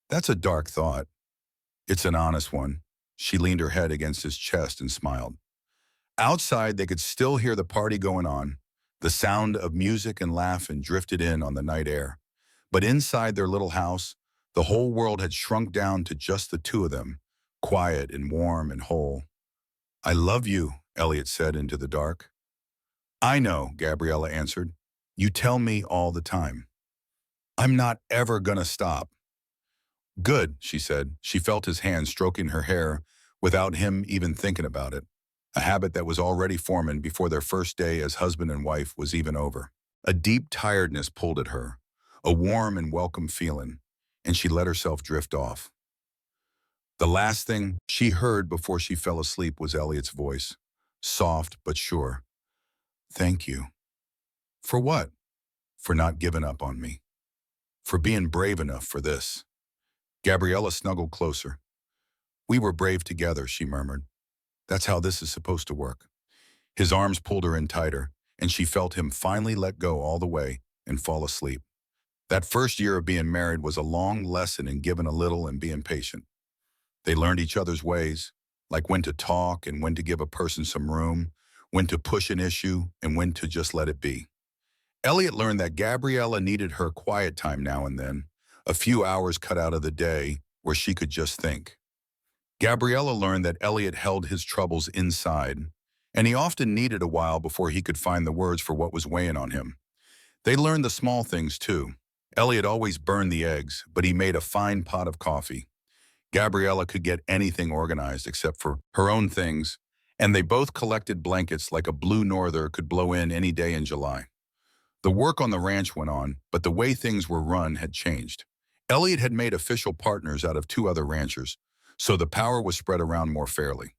"That's a dark thought." "It's an honest one." She leaned her head against his chest and smiled. Outside, they could still hear the party going on. The sound of music and laughing drifted in on the night air. But inside their little house, the whole world had shrunk down to just the two of them, quiet and warm and whole. "I love you," Elliot said into the dark. "I know," Gabriella answered. "You tell me all the time." "I'm not ever gonna stop." "Good," she said. She felt his hand stroking her hair without him even thinking about it, a habit that was already forming before their first day as husband and wife was even over. A deep tiredness pulled at her, a warm and welcome feeling, and she let herself drift off. The last thing she heard before she fell asleep was Elliot's voice, soft but sure. Thank you. For what? For not giving up on me. For being brave enough for this. Gabriella snuggled closer. We were brave together, she murmured. That's how this is supposed to work. His arms pulled her in tighter, and she felt him finally let go all the way and fall asleep. That first year of being married was a long lesson in giving a little and being patient. They learned each other's ways, like when to talk and when to give a person some room, when to push an issue and when to just let it be. Elliot learned that Gabriella needed her quiet time now and then, a few hours cut out of the day where she could just think. Gabriella learned that Elliot held his troubles inside, and he often needed a while before he could find the words for what was weighing on him. They learned the small things too. Elliot always burned the eggs, but he made a fine pot of coffee. Gabriella could get anything organized except for her own things, and they both collected blankets like a blue norther could blow in any day in July. The work on the ranch went on, but the way things were run had changed. Elliot had made official partners out of two other ranchers, so the power was spread around more fairly.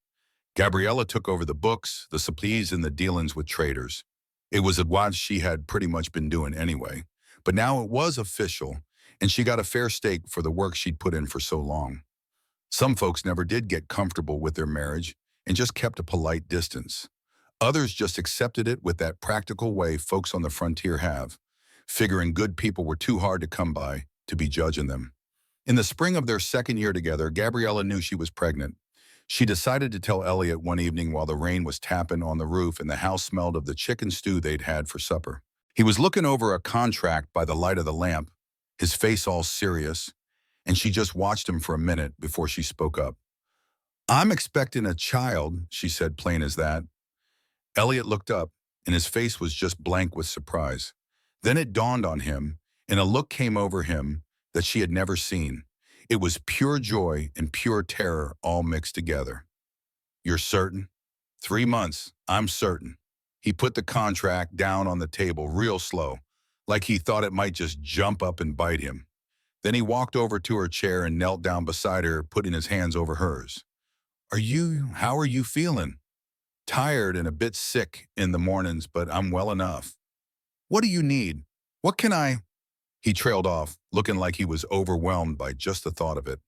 Gabriella took over the books, the supplies, and the dealings with traders. It was what she had pretty much been doing anyway, but now it was official, and she got a fair stake for the work she'd put in for so long. Some folks never did get comfortable with their marriage and just kept a polite distance. Others just accepted it with that practical way folks on the frontier have, figuring good people were too hard to come by to be judging them. In the spring of their second year together, Gabriella knew she was pregnant. She decided to tell Elliot one evening while the rain was tapping on the roof and the house smelled of the chicken stew they'd had for supper. He was looking over a contract by the light of the lamp, his face all serious, and she just watched him for a minute before she spoke up. I'm expecting a child, she said, plain as that. Elliot looked up, and his face was just blank with surprise. Then it dawned on him, and a look came over him that she had never seen. It was pure joy and pure terror all mixed together. You're certain? 3 months, I'm certain. He put the contract down on the table real slow, like he thought it might just jump up and bite him. Then he walked over to her chair and knelt down beside her, putting his hands over hers. How are you feeling? Tired and a bit sick in the mornings, but I'm well enough. What do you need? What can I? He trailed off, looking like he was overwhelmed by just the thought of it.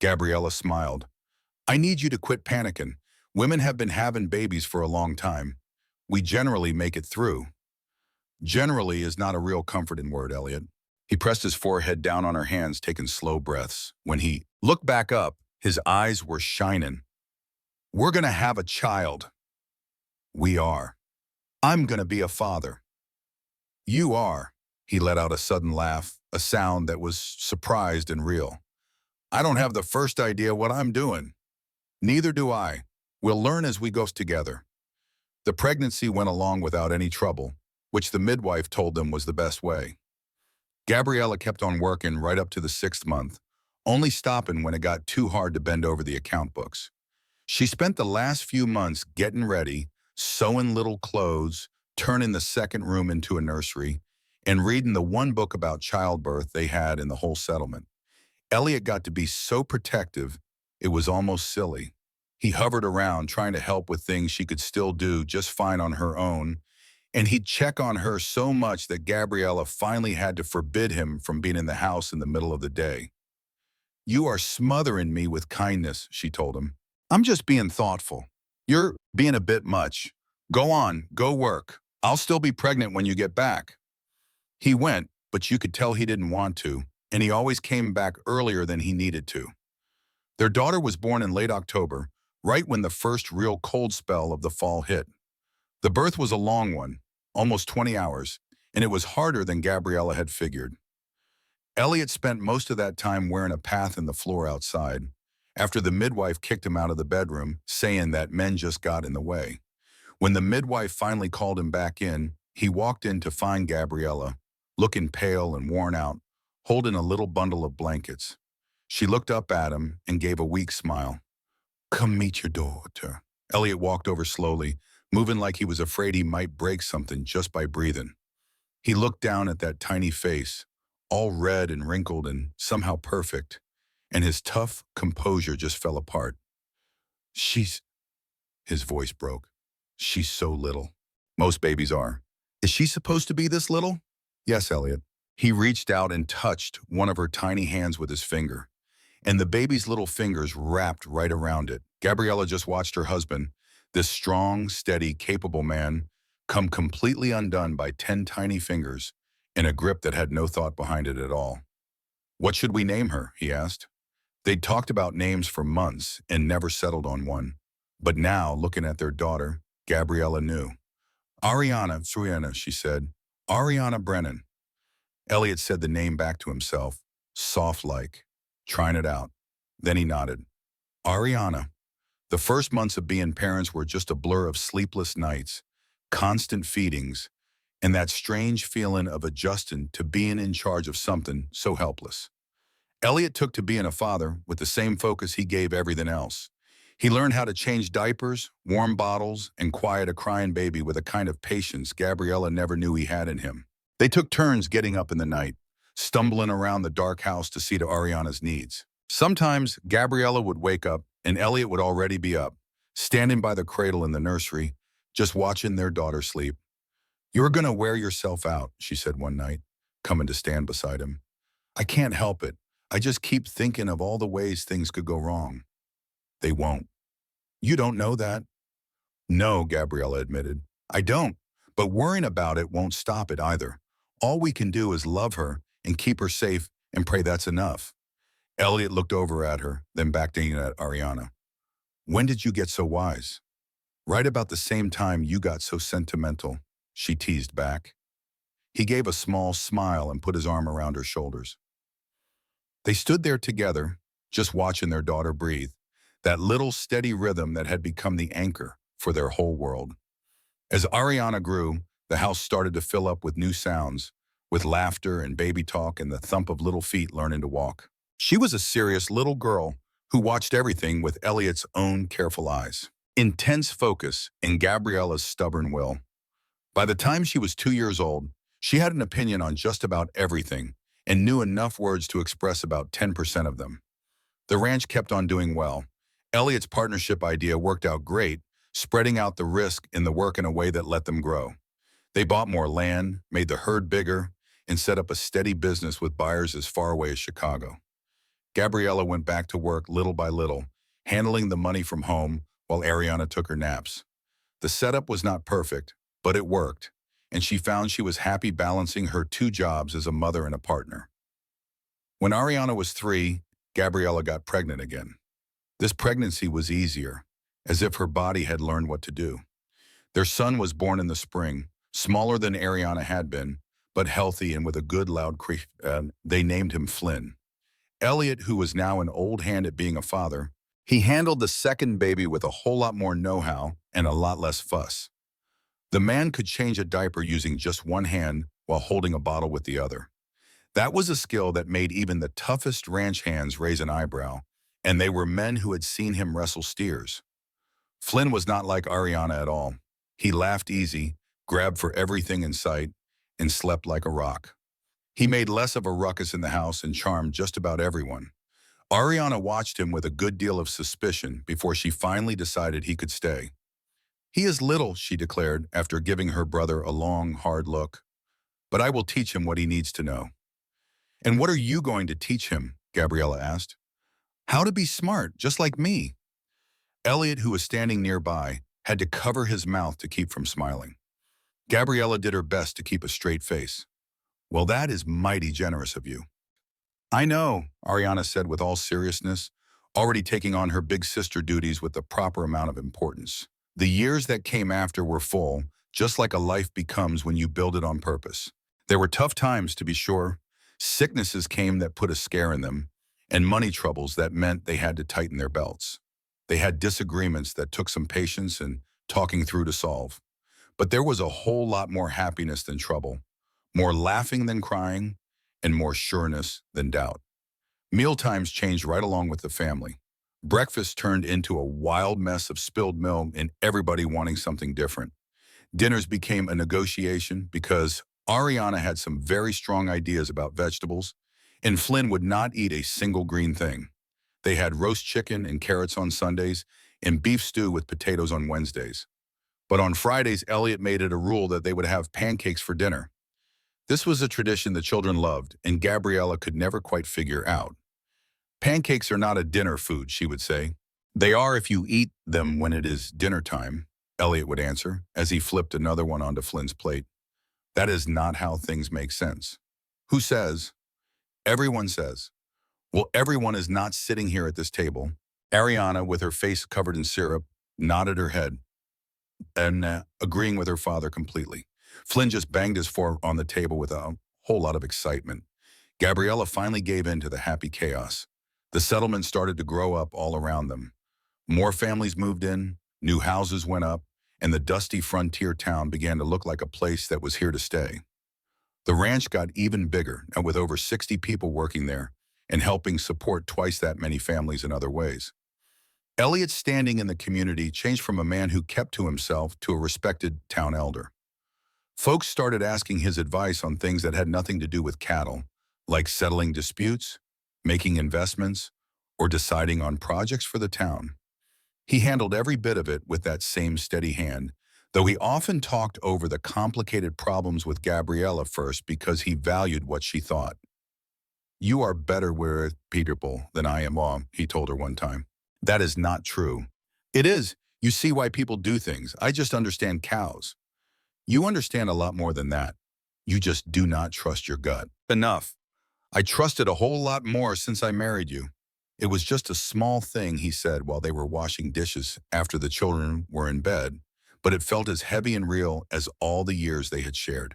Gabriella smiled. I need you to quit panicking. Women have been having babies for a long time. We generally make it through. Generally is not a real comforting word, Elliot. He pressed his forehead down on her hands, taking slow breaths. When he looked back up, his eyes were shining. We're gonna have a child. We are. I'm gonna be a father. You are. He let out a sudden laugh, a sound that was surprised and real. I don't have the first idea what I'm doing. Neither do I. We'll learn as we go together. The pregnancy went along without any trouble, which the midwife told them was the best way. Gabriella kept on working right up to the 6th month, only stopping when it got too hard to bend over the account books. She spent the last few months getting ready, sewing little clothes, turning the second room into a nursery, and reading the one book about childbirth they had in the whole settlement. Elliot got to be so protective, it was almost silly. He hovered around trying to help with things she could still do just fine on her own, and he'd check on her so much that Gabriella finally had to forbid him from being in the house in the middle of the day. You are smothering me with kindness, she told him. I'm just being thoughtful. You're being a bit much. Go on, go work. I'll still be pregnant when you get back. He went, but you could tell he didn't want to, and he always came back earlier than he needed to. Their daughter was born in late October, right when the first real cold spell of the fall hit. The birth was a long one, almost 20 hours, and it was harder than Gabriella had figured. Elliot spent most of that time wearing a path in the floor outside, after the midwife kicked him out of the bedroom, saying that men just got in the way. When the midwife finally called him back in, he walked in to find Gabriella, looking pale and worn out, holding a little bundle of blankets. She looked up at him and gave a weak smile. Come meet your daughter. Elliot walked over slowly, moving like he was afraid he might break something just by breathing. He looked down at that tiny face, all red and wrinkled and somehow perfect, and his tough composure just fell apart. His voice broke. She's so little. Most babies are. Is she supposed to be this little? Yes, Elliot. He reached out and touched one of her tiny hands with his finger, and the baby's little fingers wrapped right around it. Gabriella just watched her husband, this strong, steady, capable man, come completely undone by 10 tiny fingers in a grip that had no thought behind it at all. What should we name her? He asked. They'd talked about names for months and never settled on one. But now, looking at their daughter, Gabriella knew. Ariana, she said. Ariana Brennan. Elliot said the name back to himself, soft-like, trying it out. Then he nodded. Ariana. The first months of being parents were just a blur of sleepless nights, constant feedings, and that strange feeling of adjusting to being in charge of something so helpless. Elliot took to being a father with the same focus he gave everything else. He learned how to change diapers, warm bottles, and quiet a crying baby with a kind of patience Gabriella never knew he had in him. They took turns getting up in the night, stumbling around the dark house to see to Ariana's needs. Sometimes Gabriella would wake up and Elliot would already be up, standing by the cradle in the nursery, just watching their daughter sleep. "You're gonna wear yourself out," she said one night, coming to stand beside him. "I can't help it. I just keep thinking of all the ways things could go wrong." "They won't." "You don't know that." "No," Gabriella admitted. "I don't. But worrying about it won't stop it either. All we can do is love her and keep her safe and pray that's enough." Elliot looked over at her, then back down at Ariana. "When did you get so wise?" "Right about the same time you got so sentimental," she teased back. He gave a small smile and put his arm around her shoulders. They stood there together, just watching their daughter breathe, that little steady rhythm that had become the anchor for their whole world. As Ariana grew, the house started to fill up with new sounds, with laughter and baby talk and the thump of little feet learning to walk. She was a serious little girl who watched everything with Elliot's own careful eyes, intense focus, and Gabriella's stubborn will. By the time she was 2 years old, she had an opinion on just about everything and knew enough words to express about 10% of them. The ranch kept on doing well. Elliot's partnership idea worked out great, spreading out the risk in the work in a way that let them grow. They bought more land, made the herd bigger, and set up a steady business with buyers as far away as Chicago. Gabriella went back to work little by little, handling the money from home while Ariana took her naps. The setup was not perfect, but it worked, and she found she was happy balancing her two jobs as a mother and a partner. When Ariana was 3, Gabriella got pregnant again. This pregnancy was easier, as if her body had learned what to do. Their son was born in the spring, smaller than Ariana had been, but healthy and with a good loud creak. They named him Flynn. Elliot, who was now an old hand at being a father, he handled the second baby with a whole lot more know-how and a lot less fuss. The man could change a diaper using just one hand while holding a bottle with the other. That was a skill that made even the toughest ranch hands raise an eyebrow, and they were men who had seen him wrestle steers. Flynn was not like Ariana at all. He laughed easy, grabbed for everything in sight, and slept like a rock. He made less of a ruckus in the house and charmed just about everyone. Ariana watched him with a good deal of suspicion before she finally decided he could stay. "He is little," she declared after giving her brother a long, hard look. "But I will teach him what he needs to know." "And what are you going to teach him?" Gabriella asked. "How to be smart, just like me." Elliot, who was standing nearby, had to cover his mouth to keep from smiling. Gabriella did her best to keep a straight face. "Well, that is mighty generous of you." "I know," Ariana said with all seriousness, already taking on her big sister duties with the proper amount of importance. The years that came after were full, just like a life becomes when you build it on purpose. There were tough times, to be sure. Sicknesses came that put a scare in them, and money troubles that meant they had to tighten their belts. They had disagreements that took some patience and talking through to solve. But there was a whole lot more happiness than trouble, more laughing than crying, and more sureness than doubt. Mealtimes changed right along with the family. Breakfast turned into a wild mess of spilled milk and everybody wanting something different. Dinners became a negotiation because Ariana had some very strong ideas about vegetables, and Flynn would not eat a single green thing. They had roast chicken and carrots on Sundays and beef stew with potatoes on Wednesdays. But on Fridays, Elliot made it a rule that they would have pancakes for dinner. This was a tradition the children loved, and Gabriella could never quite figure out. Pancakes are not a dinner food, she would say. They are if you eat them when it is dinner time, Elliot would answer, as he flipped another one onto Flynn's plate. That is not how things make sense. Who says? Everyone says. Well, everyone is not sitting here at this table. Ariana, with her face covered in syrup, nodded her head and agreeing with her father completely. Flynn just banged his fork on the table with a whole lot of excitement. Gabriella finally gave in to the happy chaos. The settlement started to grow up all around them. More families moved in, new houses went up, and the dusty frontier town began to look like a place that was here to stay. The ranch got even bigger, and with over 60 people working there and helping support twice that many families in other ways. Elliot's standing in the community changed from a man who kept to himself to a respected town elder. Folks started asking his advice on things that had nothing to do with cattle, like settling disputes, making investments, or deciding on projects for the town. He handled every bit of it with that same steady hand, though he often talked over the complicated problems with Gabriella first because he valued what she thought. You are better with people than I am, Mom, he told her one time. That is not true. It is. You see why people do things. I just understand cows. You understand a lot more than that. You just do not trust your gut. Enough. I trusted a whole lot more since I married you. It was just a small thing, he said while they were washing dishes after the children were in bed, but it felt as heavy and real as all the years they had shared.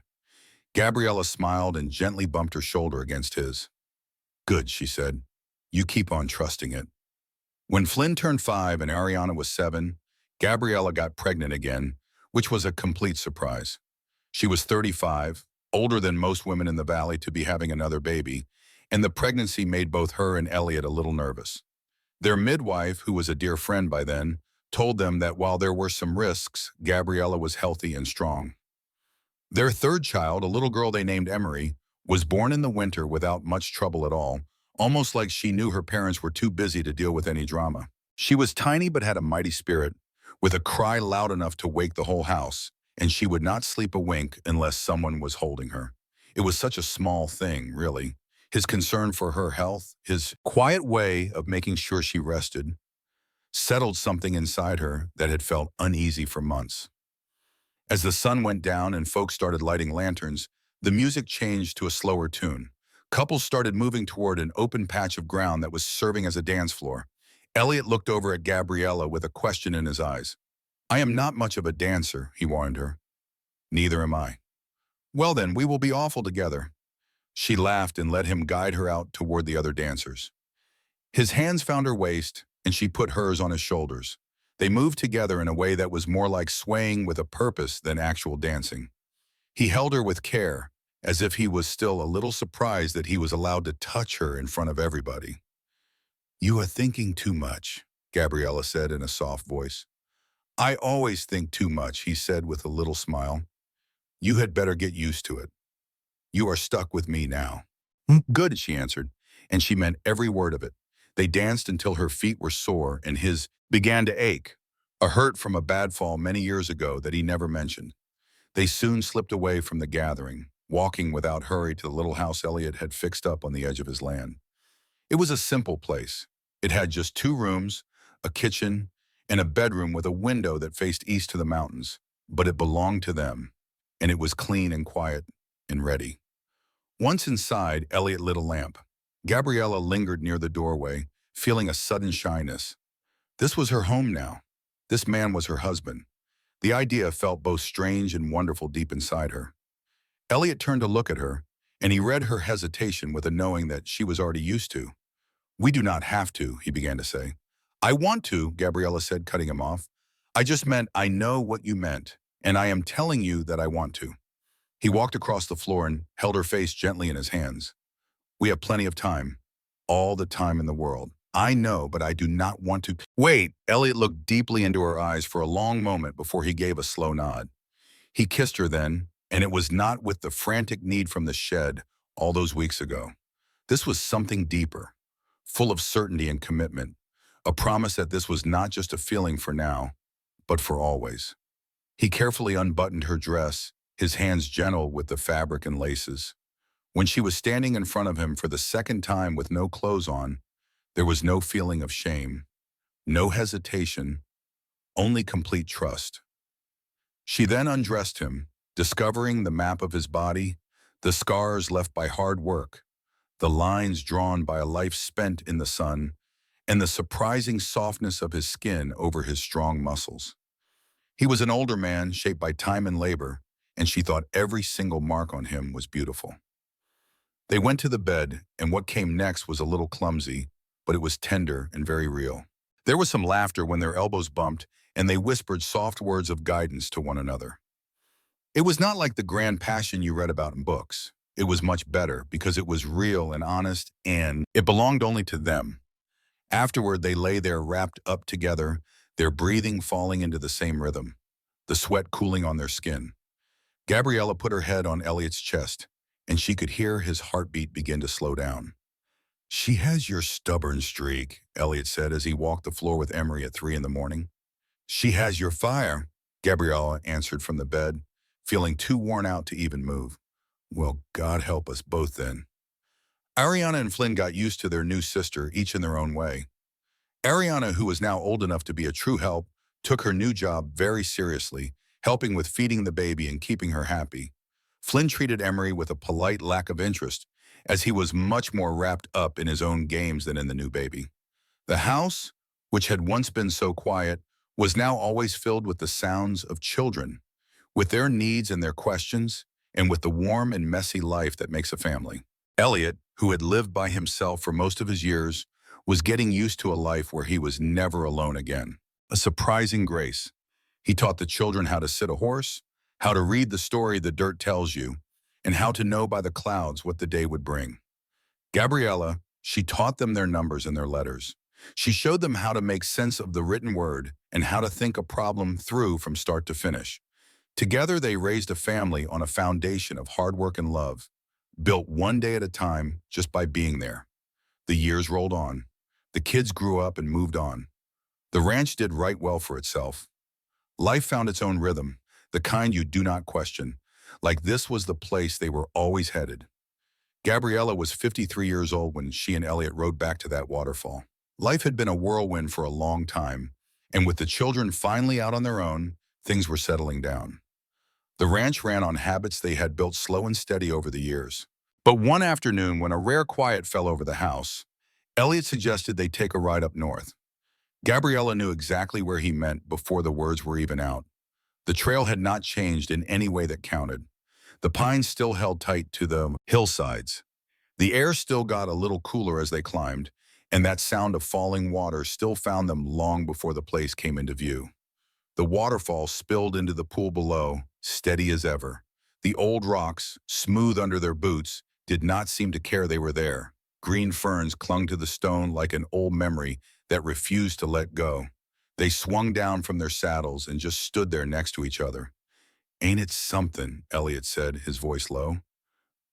Gabriella smiled and gently bumped her shoulder against his. Good, she said. You keep on trusting it. When Flynn turned 5 and Ariana was 7, Gabriella got pregnant again, which was a complete surprise. She was 35, older than most women in the valley to be having another baby, and the pregnancy made both her and Elliot a little nervous. Their midwife, who was a dear friend by then, told them that while there were some risks, Gabriella was healthy and strong. Their third child, a little girl they named Emery, was born in the winter without much trouble at all, almost like she knew her parents were too busy to deal with any drama. She was tiny but had a mighty spirit, with a cry loud enough to wake the whole house, and she would not sleep a wink unless someone was holding her. It was such a small thing, really. His concern for her health, his quiet way of making sure she rested, settled something inside her that had felt uneasy for months. As the sun went down and folks started lighting lanterns, the music changed to a slower tune. Couples started moving toward an open patch of ground that was serving as a dance floor. Elliot looked over at Gabriella with a question in his eyes. I am not much of a dancer, he warned her. Neither am I. Well then, we will be awful together. She laughed and let him guide her out toward the other dancers. His hands found her waist, and she put hers on his shoulders. They moved together in a way that was more like swaying with a purpose than actual dancing. He held her with care, as if he was still a little surprised that he was allowed to touch her in front of everybody. You are thinking too much, Gabriella said in a soft voice. I always think too much, he said with a little smile. You had better get used to it. You are stuck with me now. Good, she answered, and she meant every word of it. They danced until her feet were sore and his began to ache, a hurt from a bad fall many years ago that he never mentioned. They soon slipped away from the gathering, walking without hurry to the little house Elliot had fixed up on the edge of his land. It was a simple place. It had just 2 rooms, a kitchen, and a bedroom with a window that faced east to the mountains, but it belonged to them, and it was clean and quiet and ready. Once inside, Elliot lit a lamp. Gabriella lingered near the doorway, feeling a sudden shyness. This was her home now. This man was her husband. The idea felt both strange and wonderful deep inside her. Elliot turned to look at her, and he read her hesitation with a knowing that she was already used to. We do not have to, he began to say. I want to, Gabriella said, cutting him off. I just meant I know what you meant, and I am telling you that I want to. He walked across the floor and held her face gently in his hands. We have plenty of time. All the time in the world. I know, but I do not want to. Wait, Elliot looked deeply into her eyes for a long moment before he gave a slow nod. He kissed her then, and it was not with the frantic need from the shed all those weeks ago. This was something deeper, full of certainty and commitment, a promise that this was not just a feeling for now, but for always. He carefully unbuttoned her dress, his hands gentle with the fabric and laces. When she was standing in front of him for the second time with no clothes on, there was no feeling of shame, no hesitation, only complete trust. She then undressed him, discovering the map of his body, the scars left by hard work, the lines drawn by a life spent in the sun, and the surprising softness of his skin over his strong muscles. He was an older man shaped by time and labor, and she thought every single mark on him was beautiful. They went to the bed, and what came next was a little clumsy, but it was tender and very real. There was some laughter when their elbows bumped, and they whispered soft words of guidance to one another. It was not like the grand passion you read about in books. It was much better because it was real and honest, and it belonged only to them. Afterward, they lay there wrapped up together, their breathing falling into the same rhythm, the sweat cooling on their skin. Gabriella put her head on Elliot's chest, and she could hear his heartbeat begin to slow down. "She has your stubborn streak," Elliot said as he walked the floor with Emery at 3 in the morning. "She has your fire," Gabriella answered from the bed, feeling too worn out to even move. "Well, God help us both then." Ariana and Flynn got used to their new sister, each in their own way. Ariana, who was now old enough to be a true help, took her new job very seriously, helping with feeding the baby and keeping her happy. Flynn treated Emery with a polite lack of interest, as he was much more wrapped up in his own games than in the new baby. The house, which had once been so quiet, was now always filled with the sounds of children, with their needs and their questions, and with the warm and messy life that makes a family. Elliot, who had lived by himself for most of his years, was getting used to a life where he was never alone again. A surprising grace. He taught the children how to sit a horse, how to read the story the dirt tells you, and how to know by the clouds what the day would bring. Gabriella, she taught them their numbers and their letters. She showed them how to make sense of the written word and how to think a problem through from start to finish. Together, they raised a family on a foundation of hard work and love, built one day at a time just by being there. The years rolled on. The kids grew up and moved on. The ranch did right well for itself. Life found its own rhythm, the kind you do not question, like this was the place they were always headed. Gabriella was 53 years old when she and Elliot rode back to that waterfall. Life had been a whirlwind for a long time, and with the children finally out on their own, things were settling down. The ranch ran on habits they had built slow and steady over the years. But one afternoon, when a rare quiet fell over the house, Elliot suggested they take a ride up north. Gabriella knew exactly where he meant before the words were even out. The trail had not changed in any way that counted. The pines still held tight to the hillsides. The air still got a little cooler as they climbed, and that sound of falling water still found them long before the place came into view. The waterfall spilled into the pool below, steady as ever. The old rocks, smooth under their boots, did not seem to care they were there. Green ferns clung to the stone like an old memory that refused to let go. They swung down from their saddles and just stood there next to each other. "Ain't it something," Elliot said, his voice low,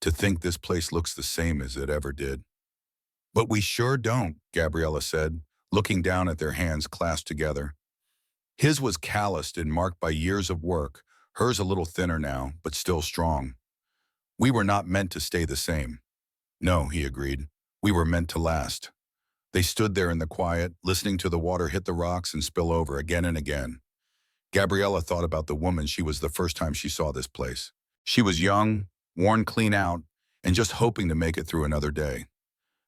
"to think this place looks the same as it ever did?" "But we sure don't," Gabriella said, looking down at their hands clasped together. His was calloused and marked by years of work, hers a little thinner now, but still strong. "We were not meant to stay the same." "No," he agreed. "We were meant to last." They stood there in the quiet, listening to the water hit the rocks and spill over again and again. Gabriella thought about the woman she was the first time she saw this place. She was young, worn clean out, and just hoping to make it through another day.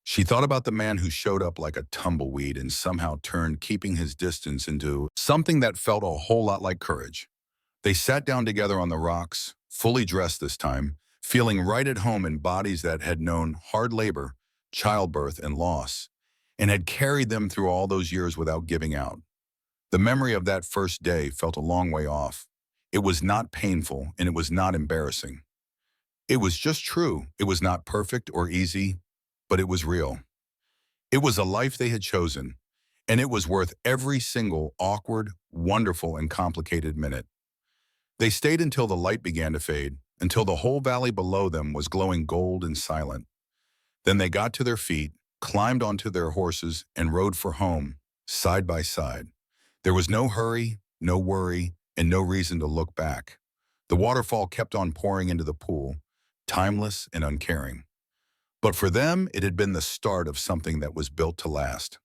She thought about the man who showed up like a tumbleweed and somehow turned keeping his distance into something that felt a whole lot like courage. They sat down together on the rocks, fully dressed this time, feeling right at home in bodies that had known hard labor, childbirth, and loss, and had carried them through all those years without giving out. The memory of that first day felt a long way off. It was not painful, and it was not embarrassing. It was just true. It was not perfect or easy, but it was real. It was a life they had chosen, and it was worth every single awkward, wonderful, and complicated minute. They stayed until the light began to fade, until the whole valley below them was glowing gold and silent. Then they got to their feet, climbed onto their horses, and rode for home, side by side. There was no hurry, no worry, and no reason to look back. The waterfall kept on pouring into the pool, timeless and uncaring. But for them, it had been the start of something that was built to last.